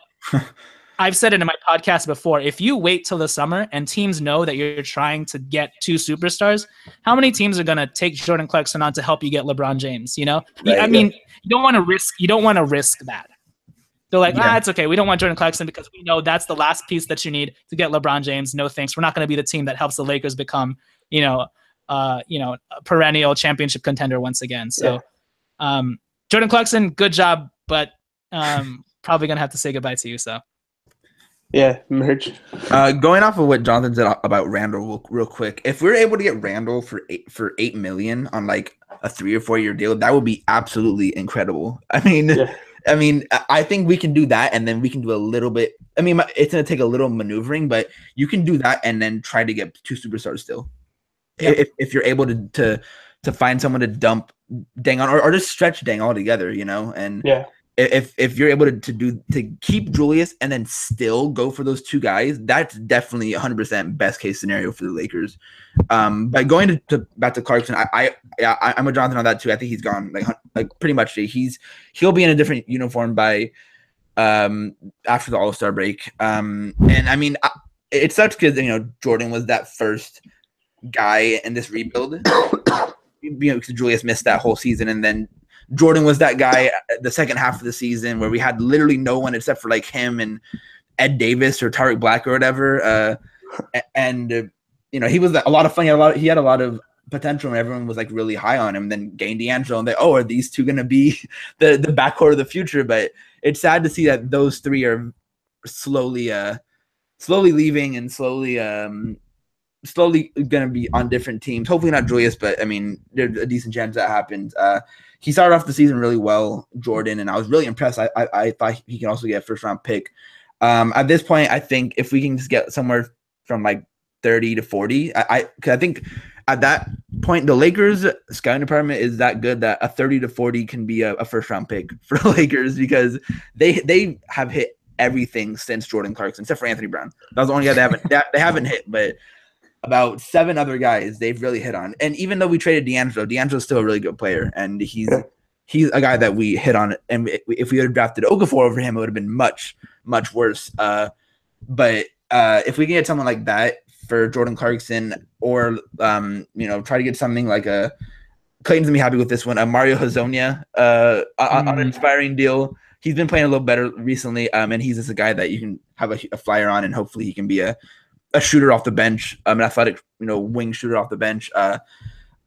I've said it in my podcast before. If you wait till the summer and teams know that you're trying to get two superstars, how many teams are going to take Jordan Clarkson on to help you get LeBron James? I mean, you don't want to risk that. They're like, it's okay. We don't want Jordan Clarkson because we know that's the last piece that you need to get LeBron James. No thanks. We're not going to be the team that helps the Lakers become, a perennial championship contender once again. So, Jordan Clarkson, good job, but probably gonna have to say goodbye to you. So, merge. Going off of what Jonathan said about Randall, real quick, if we're able to get Randall for $8 million on like a 3 or 4 year deal, that would be absolutely incredible. I mean, I think we can do that, and then we can do a little bit. I mean, it's gonna take a little maneuvering, but you can do that and then try to get two superstars still. If you're able to find someone to dump Deng on, or just stretch Deng altogether, and if you're able to keep Julius and then still go for those two guys, that's definitely 100% best case scenario for the Lakers. By going to back to Clarkson, I'm a Jonathan on that too. I think he's gone like pretty much. He'll be in a different uniform by after the All-Star break. And I mean, it sucks because Jordan was that first guy in this rebuild. Because Julius missed that whole season, and then Jordan was that guy the second half of the season where we had literally no one except for like him and Ed Davis or Tariq Black or whatever. And he was a lot of fun. He had a lot of potential, and everyone was like really high on him. Then gained D'Angelo, and are these two going to be the backcourt of the future? But it's sad to see that those three are slowly leaving and slowly going to be on different teams. Hopefully not Julius, but I mean, there's a decent chance that happens. He started off the season really well, Jordan, and I was really impressed. I thought he can also get a first-round pick. At this point, I think if we can just get somewhere from like 30 to 40, I think at that point, the Lakers scouting department is that good that a 30 to 40 can be a first-round pick for the Lakers because they have hit everything since Jordan Clarkson, except for Anthony Brown. That was the only guy they haven't hit, but about 7 other guys they've really hit on. And even though we traded D'Angelo's still a really good player, and he's a guy that we hit on. And if we had drafted Okafor over him, it would have been much, much worse. But if we can get someone like that for Jordan Clarkson, or try to get something like Clayton's gonna be happy with this one, Mario Hezonja, on an inspiring deal. He's been playing a little better recently, and he's just a guy that you can have a flyer on, and hopefully he can be a shooter off the bench, an athletic, wing shooter off the bench.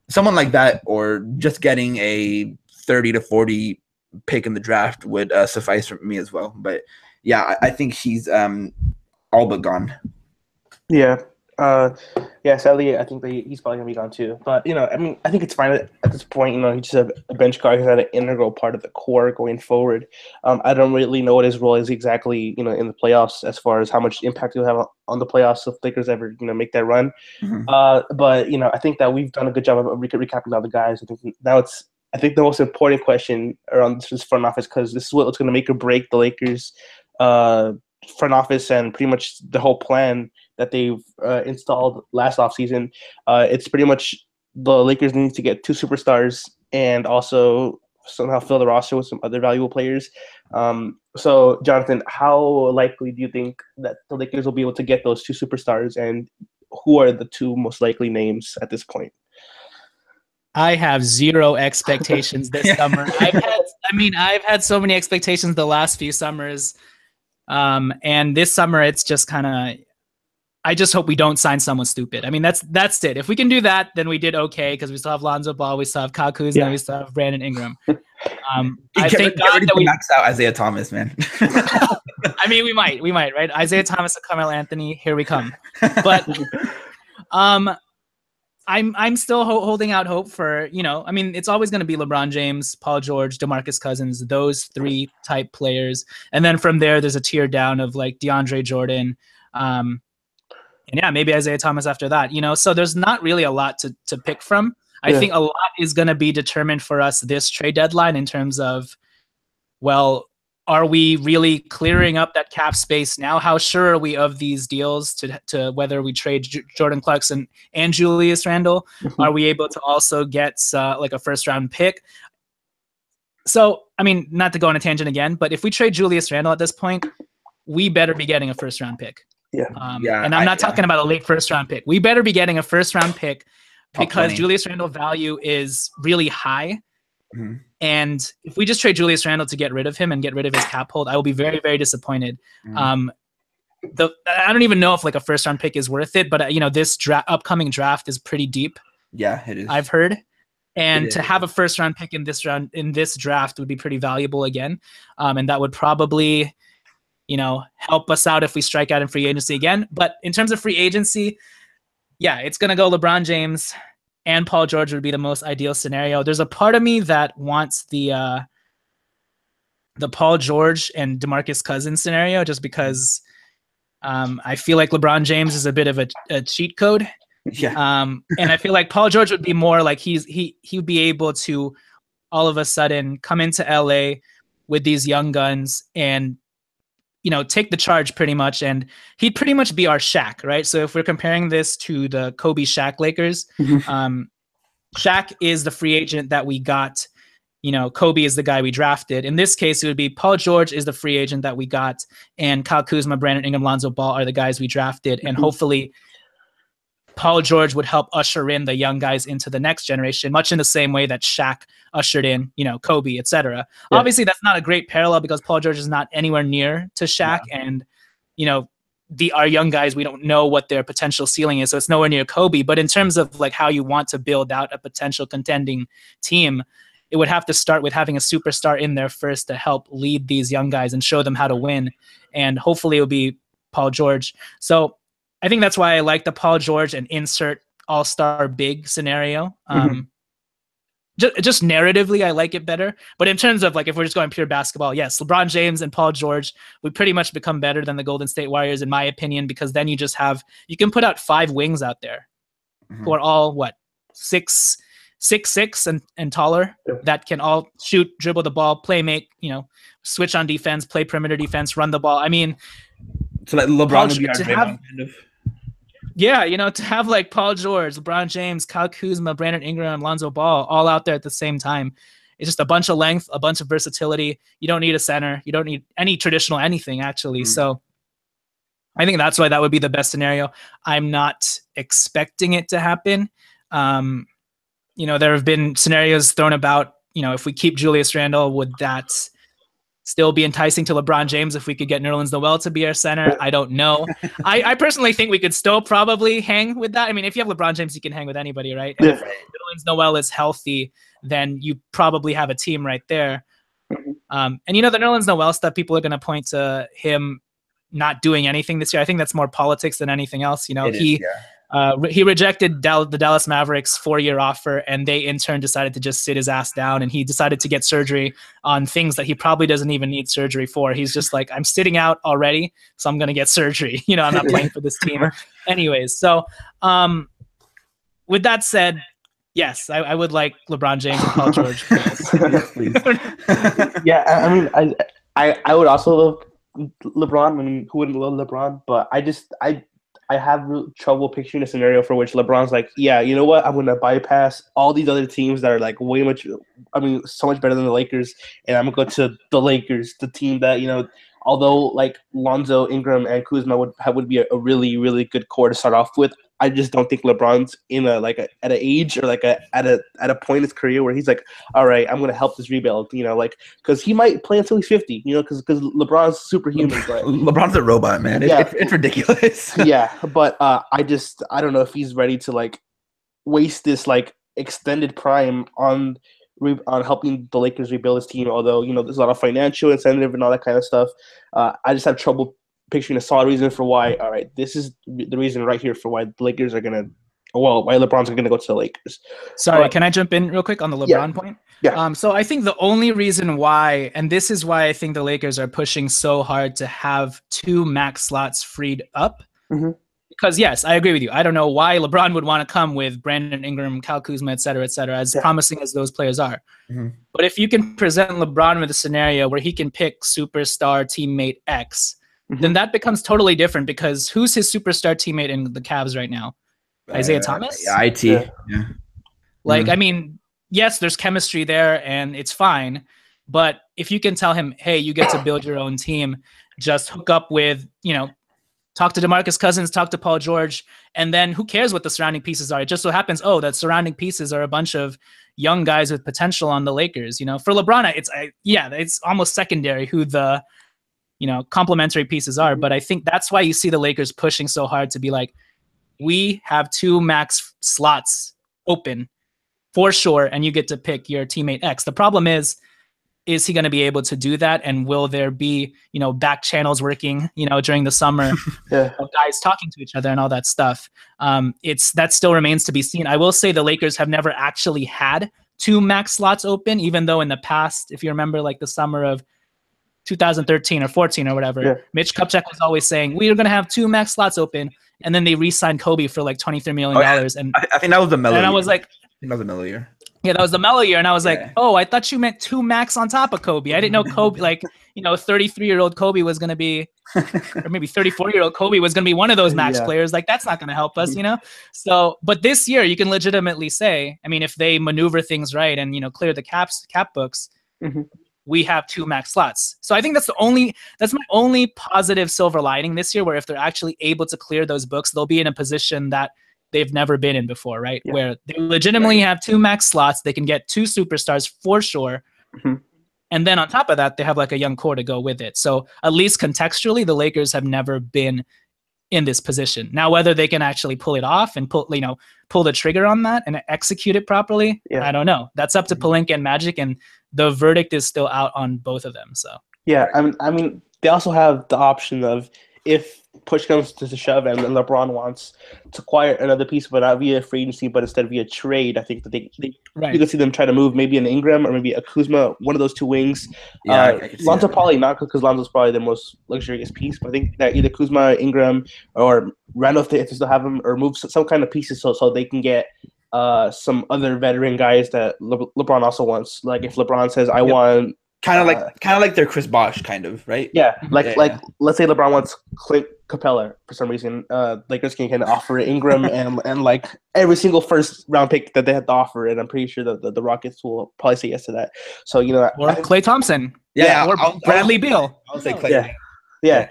Someone like that, or just getting a 30 to 40 pick in the draft would suffice for me as well. But yeah, I think he's all but gone. Yeah. Sadly, I think he's probably gonna be gone too. But I mean, I think it's fine at this point. He's just a bench guy who's had an integral part of the core going forward. I don't really know what his role is exactly, in the playoffs as far as how much impact he'll have on the playoffs if Lakers ever, make that run. Mm-hmm. But I think that we've done a good job of recapping all the guys. I think the most important question around this front office, because this is what's going to make or break the Lakers front office and pretty much the whole plan that they've installed last offseason. It's pretty much the Lakers need to get 2 superstars and also somehow fill the roster with some other valuable players. So, Jonathan, how likely do you think that the Lakers will be able to get those 2 superstars, and who are the 2 most likely names at this point? I have 0 expectations this summer. I've had so many expectations the last few summers. And this summer, it's just kind of, I just hope we don't sign someone stupid. I mean, that's it. If we can do that, then we did okay, because we still have Lonzo Ball, we still have Kyle Kuzma, we still have Brandon Ingram. I think that we max out Isaiah Thomas, man. I mean, we might, right? Isaiah Thomas and Carmelo Anthony, here we come. But I'm still holding out hope for, I mean, it's always going to be LeBron James, Paul George, DeMarcus Cousins, those 3 type players. And then from there, there's a tier down of like DeAndre Jordan. And yeah, maybe Isaiah Thomas after that, so there's not really a lot to pick from. I think a lot is going to be determined for us this trade deadline in terms of, well, are we really clearing up that cap space now? How sure are we of these deals to whether we trade Jordan Clarkson and Julius Randle? Mm-hmm. Are we able to also get like a first-round pick? So, I mean, not to go on a tangent again, but if we trade Julius Randle at this point, we better be getting a first-round pick. Yeah. And I'm not talking about a late first-round pick. We better be getting a first-round pick because Julius Randle value is really high. Mm-hmm. And if we just trade Julius Randle to get rid of him and get rid of his cap hold, I will be very, very disappointed. Mm-hmm. I don't even know if like a first round pick is worth it, but this upcoming draft is pretty deep. Yeah, it is. I've heard. And to have a first round pick in this draft would be pretty valuable again. And that would probably, help us out if we strike out in free agency again. But in terms of free agency, yeah, it's going to go LeBron James and Paul George would be the most ideal scenario. There's a part of me that wants the Paul George and DeMarcus Cousins scenario, just because I feel like LeBron James is a bit of a cheat code. Yeah. And I feel like Paul George would be more like he would be able to all of a sudden come into LA with these young guns and, take the charge pretty much. And he'd pretty much be our Shaq, right? So if we're comparing this to the Kobe Shaq Lakers, Shaq is the free agent that we got. Kobe is the guy we drafted. In this case, it would be Paul George is the free agent that we got, and Kyle Kuzma, Brandon Ingram, Lonzo Ball are the guys we drafted. And hopefully Paul George would help usher in the young guys into the next generation, much in the same way that Shaq ushered in, Kobe, etc. Yeah. Obviously, that's not a great parallel because Paul George is not anywhere near to Shaq. Yeah. And, our young guys, we don't know what their potential ceiling is. So it's nowhere near Kobe. But in terms of like how you want to build out a potential contending team, it would have to start with having a superstar in there first to help lead these young guys and show them how to win. And hopefully it'll be Paul George. So I think that's why I like the Paul George and insert all-star big scenario. Just narratively, I like it better. But in terms of like, if we're just going pure basketball, yes, LeBron James and Paul George would pretty much become better than the Golden State Warriors, in my opinion, because then you can put out 5 wings out there who are all 6'6" and taller, that can all shoot, dribble the ball, play, make, switch on defense, play perimeter defense, run the ball. I mean, so like LeBron would be our Draymond kind of. Yeah, to have like Paul George, LeBron James, Kyle Kuzma, Brandon Ingram, and Lonzo Ball all out there at the same time. It's just a bunch of length, a bunch of versatility. You don't need a center. You don't need any traditional anything, actually. So I think that's why that would be the best scenario. I'm not expecting it to happen. There have been scenarios thrown about, if we keep Julius Randle, would that still be enticing to LeBron James if we could get Nerlens Noel to be our center? I don't know. I personally think we could still probably hang with that. I mean, if you have LeBron James, you can hang with anybody, right? And if Nerlens Noel is healthy, then you probably have a team right there. And the Nerlens Noel stuff, people are going to point to him not doing anything this year. I think that's more politics than anything else. He rejected the Dallas Mavericks 4-year offer, and they in turn decided to just sit his ass down, and he decided to get surgery on things that he probably doesn't even need surgery for. He's just like, I'm sitting out already, so I'm going to get surgery. I'm not playing for this team. Anyways, so with that said, yes, I would like LeBron James and Paul George. Please. Yeah, I mean, I would also love LeBron. I mean, who wouldn't love LeBron? But I have trouble picturing a scenario for which LeBron's like, yeah, you know what? I'm going to bypass all these other teams that are like so much better than the Lakers. And I'm going to go to the Lakers, the team that, although like Lonzo, Ingram, and Kuzma would be a really, really good core to start off with. I just don't think LeBron's at an age or at a point in his career where he's like, all right, I'm gonna help this rebuild, because he might play until he's 50, because LeBron's superhuman. But LeBron's a robot, man. It's ridiculous. Yeah, but I don't know if he's ready to waste this extended prime on helping the Lakers rebuild his team. Although there's a lot of financial incentive and all that kind of stuff. I just have trouble picturing a solid reason for why. All right, this is the reason right here for why the Lakers are why LeBron's going to go to the Lakers. Sorry, can I jump in real quick on the LeBron point? Yeah. So I think the only reason why, and this is why I think the Lakers are pushing so hard to have 2 max slots freed up. Because yes, I agree with you. I don't know why LeBron would want to come with Brandon Ingram, Kyle Kuzma, et cetera, as promising as those players are. But if you can present LeBron with a scenario where he can pick superstar teammate X, then that becomes totally different, because who's his superstar teammate in the Cavs right now? Isaiah Thomas? IT. Yeah. I mean, yes, there's chemistry there and it's fine. But if you can tell him, hey, you get to build your own team, just hook up with, talk to DeMarcus Cousins, talk to Paul George, and then who cares what the surrounding pieces are? It just so happens, that surrounding pieces are a bunch of young guys with potential on the Lakers. For LeBron, it's almost secondary who the complementary pieces are. But I think that's why you see the Lakers pushing so hard to be like, we have 2 max slots open for sure, and you get to pick your teammate X. The problem is he going to be able to do that? And will there be, back channels working, during the summer of guys talking to each other and all that stuff? That still remains to be seen. I will say the Lakers have never actually had 2 max slots open, even though in the past, if you remember, the summer of 2013 or 14 or whatever, Mitch Kupchak was always saying, we are going to have 2 max slots open. And then they re-signed Kobe for $23 million. And I think that was the Melo. And I was like, that was the Melo year. Yeah, that was the Melo year, and I was like, oh, I thought you meant 2 max on top of Kobe. I didn't know Kobe, 33-year-old Kobe was going to be, or maybe 34-year-old Kobe was going to be one of those max players. Like, that's not going to help us, So, but this year, you can legitimately say, I mean, if they maneuver things right and, clear the cap books, we have 2 max slots. So I think that's my only positive silver lining this year, where if they're actually able to clear those books, they'll be in a position that they've never been in before, right? Yeah. Where they legitimately have 2 max slots. They can get 2 superstars for sure. And then on top of that, they have like a young core to go with it. So at least contextually, the Lakers have never been in this position. Now, whether they can actually pull it off and pull the trigger on that and execute it properly, I don't know. That's up to Pelinka and Magic, and the verdict is still out on both of them. So yeah, I mean, they also have the option of, if push comes to shove and LeBron wants to acquire another piece, but not via free agency, but instead via trade, I think that you could see them try to move maybe an Ingram or maybe a Kuzma, one of those 2 wings. Lonzo probably not, because Lonzo's probably the most luxurious piece, but I think that either Kuzma, Ingram, or Randall, if they still have him, or move some kind of pieces so they can get some other veteran guys that LeBron also wants. Like if LeBron says, I want... Kind of like their Chris Bosh, kind of, right? Yeah, let's say LeBron wants Clint Capella for some reason. Lakers can kind of offer Ingram and like every single first round pick that they had to offer, and I'm pretty sure that the Rockets will probably say yes to that. So or Klay Thompson, or Bradley Beal. I'll say Klay. Yeah.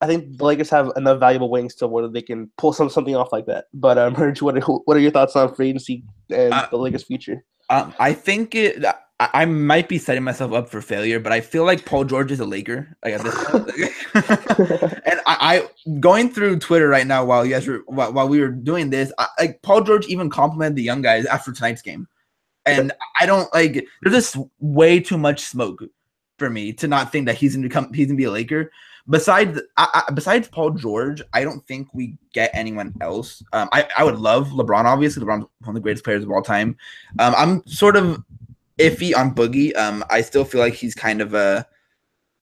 I think the Lakers have enough valuable wings to where they can pull something off like that. But Merge, what are your thoughts on free agency and the Lakers' future? I think I might be setting myself up for failure, but I feel like Paul George is a Laker. Like at this point. And I going through Twitter right now while we were doing this, like Paul George even complimented the young guys after tonight's game, and I don't like. There's just way too much smoke for me to not think that he's gonna be a Laker. Besides Paul George, I don't think we get anyone else. I would love LeBron. Obviously, LeBron's one of the greatest players of all time. I'm sort of iffy on Boogie. I still feel like he's kind of a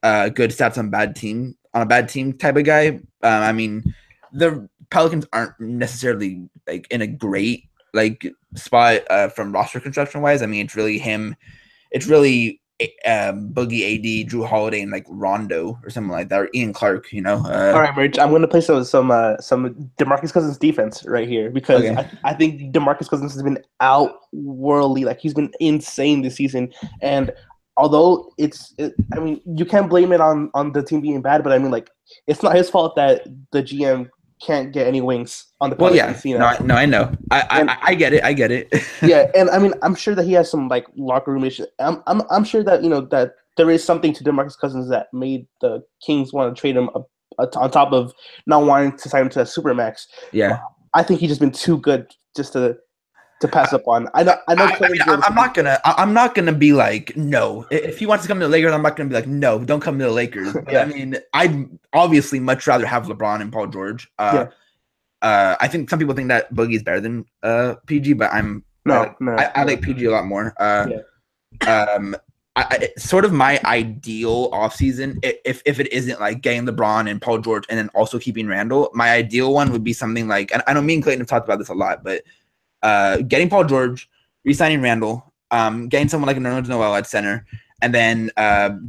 good stats on a bad team type of guy. I mean, the Pelicans aren't necessarily like in a great like spot from roster construction wise. I mean, it's really him. It's really Boogie, AD, Drew Holiday, and like Rondo or something like that, or Ian Clark. All right, Rich. I'm going to play some DeMarcus Cousins defense right here, because I think DeMarcus Cousins has been outworldly. Like, he's been insane this season, and although I mean, you can't blame it on the team being bad, but I mean, like, it's not his fault that the GM can't get any wings on the Pelicans. No, I know. I get it. Yeah, and I mean, I'm sure that he has some like locker room issues. I'm sure that that there is something to DeMarcus Cousins that made the Kings want to trade him on top of not wanting to sign him to a supermax. Yeah, I think he's just been too good just to pass up on. I know. I'm not gonna be like, no. If he wants to come to the Lakers, I'm not gonna be like, no, don't come to the Lakers. But, I mean, I'd obviously much rather have LeBron and Paul George. I think some people think that Boogie is better than PG, but I like PG a lot more. Sort of my ideal offseason, if it isn't like getting LeBron and Paul George and then also keeping Randall, my ideal one would be something like, and I know me and Clayton have talked about this a lot, but getting Paul George, re-signing Randall, getting someone like Nerlens Noel at center, and then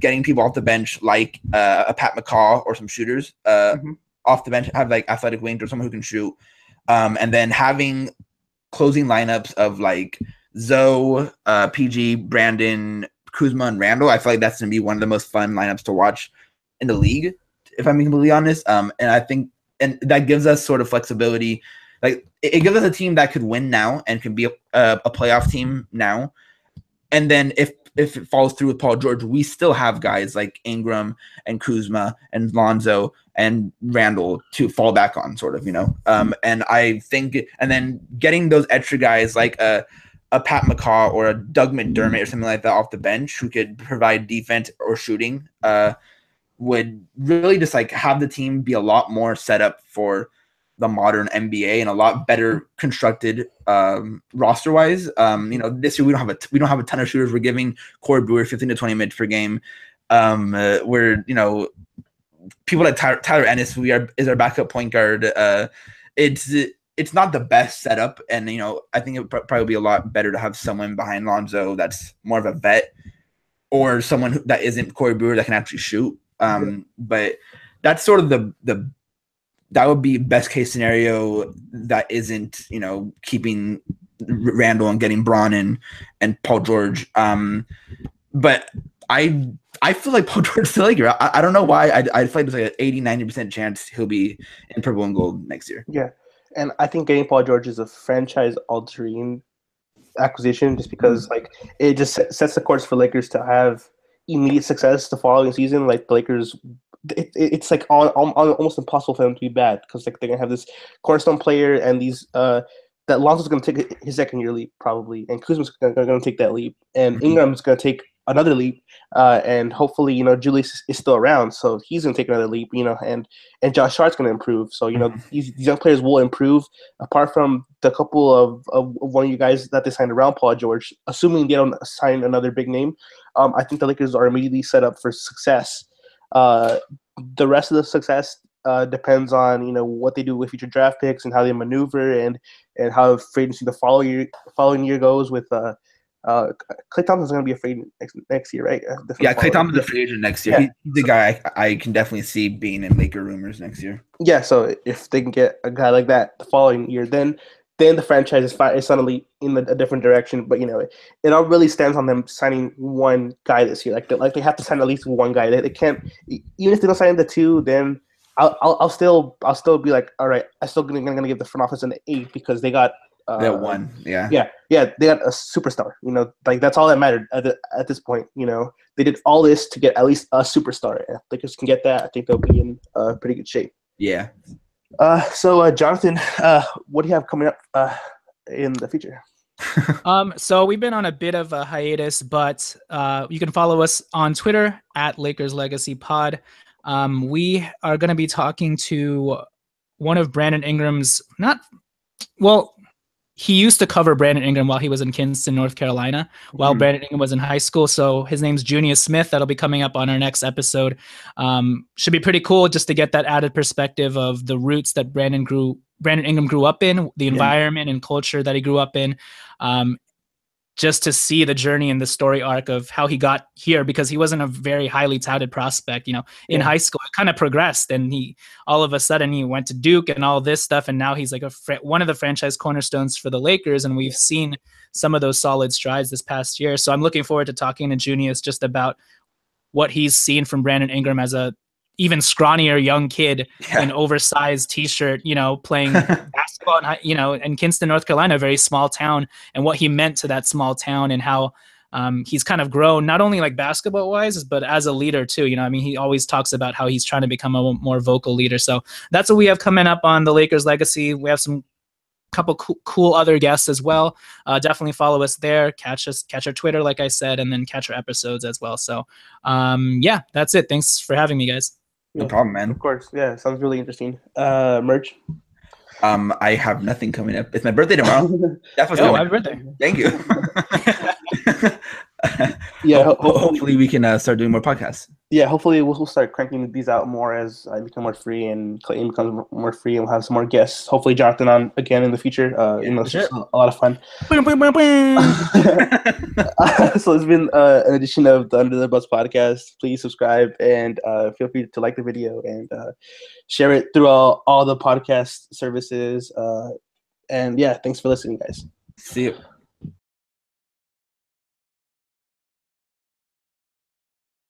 getting people off the bench like a Pat McCaw or some shooters off the bench, have like athletic wings or someone who can shoot, and then having closing lineups of like Zoe, PG, Brandon, Kuzma, and Randall. I feel like that's going to be one of the most fun lineups to watch in the league, if I'm being completely honest. And I think and that gives us sort of flexibility. Like it gives us a team that could win now and can be a playoff team now. And then if it falls through with Paul George, we still have guys like Ingram and Kuzma and Lonzo and Randall to fall back on, sort of, And I think, and then getting those extra guys like a Pat McCaw or a Doug McDermott or something like that off the bench who could provide defense or shooting would really just like have the team be a lot more set up for the modern NBA and a lot better constructed roster wise. This year we don't have a ton of shooters. We're giving Corey Brewer 15 to 20 minutes per game. We're people like Tyler Ennis is our backup point guard. it's not the best setup, and I think it would probably be a lot better to have someone behind Lonzo that's more of a vet, or someone that isn't Corey Brewer that can actually shoot. But that's sort of the that would be best case scenario. That isn't keeping Randall and getting Braun and Paul George. But I feel like Paul George is the Laker. I don't know why. I feel like there's like an 80-90% chance he'll be in purple and gold next year. Yeah, and I think getting Paul George is a franchise-altering acquisition, just because like it just sets the course for Lakers to have immediate success the following season. Like the Lakers, it's like almost impossible for them to be bad, because like they're gonna have this cornerstone player and these that Lonzo's gonna take his second year leap probably, and Kuzma's gonna take that leap, and Ingram's gonna take another leap, and hopefully Julius is still around, so he's gonna take another leap, and Josh Hart's gonna improve. So these young players will improve. Apart from the couple of one of you guys that they signed around Paul George, assuming they don't sign another big name, I think the Lakers are immediately set up for success. The rest of the success depends on what they do with future draft picks and how they maneuver, and how free agency the following year goes with. Klay Thompson's going to be a free agent next year, right? Yeah, Klay Thompson's a free agent next year. Yeah. He's the guy I can definitely see being in Laker rumors next year. Yeah, so if they can get a guy like that the following year, then the franchise is suddenly in a different direction. But it all really stands on them signing one guy this year. Like they have to sign at least one guy. They can't, even if they don't sign the two, then I'll still be like, all right, I'm still gonna give the front office an 8 because they got. That one, yeah, they got a superstar. Like that's all that mattered at this point. They did all this to get at least a superstar. If Lakers can get that, I think they'll be in pretty good shape. Yeah. So Jonathan, what do you have coming up in the future? So we've been on a bit of a hiatus, but you can follow us on Twitter at Lakers Legacy Pod. We are going to be talking to one of Brandon Ingram's he used to cover Brandon Ingram while he was in Kinston, North Carolina, while Brandon Ingram was in high school. So his name's Junius Smith. That'll be coming up on our next episode. Should be pretty cool just to get that added perspective of the roots that Brandon Ingram grew up in, the environment and culture that he grew up in. Just to see the journey and the story arc of how he got here, because he wasn't a very highly touted prospect, in high school. It kind of progressed, and he all of a sudden he went to Duke and all this stuff, and now he's like one of the franchise cornerstones for the Lakers, and we've seen some of those solid strides this past year. So I'm looking forward to talking to Junius just about what he's seen from Brandon Ingram as a even scrawnier young kid in oversized t-shirt, playing basketball, in Kinston, North Carolina, a very small town, and what he meant to that small town, and how he's kind of grown, not only like basketball wise, but as a leader too. He always talks about how he's trying to become a more vocal leader. So that's what we have coming up on the Lakers Legacy. We have some couple cool other guests as well. Definitely follow us there, catch our Twitter, like I said, and then catch our episodes as well. So that's it. Thanks for having me, guys. No problem, man. Of course. Yeah, sounds really interesting. Merch? I have nothing coming up. It's my birthday tomorrow. Happy birthday. Thank you. Hopefully we can start doing more podcasts. Yeah, hopefully we'll start cranking these out more as I become more free and Clayton becomes more free, and we'll have some more guests. Hopefully Jonathan on again in the future. It's just a lot of fun. So it's been an edition of the Under the Bus podcast. Please subscribe and feel free to like the video and share it through all the podcast services. And yeah, thanks for listening, guys. See you.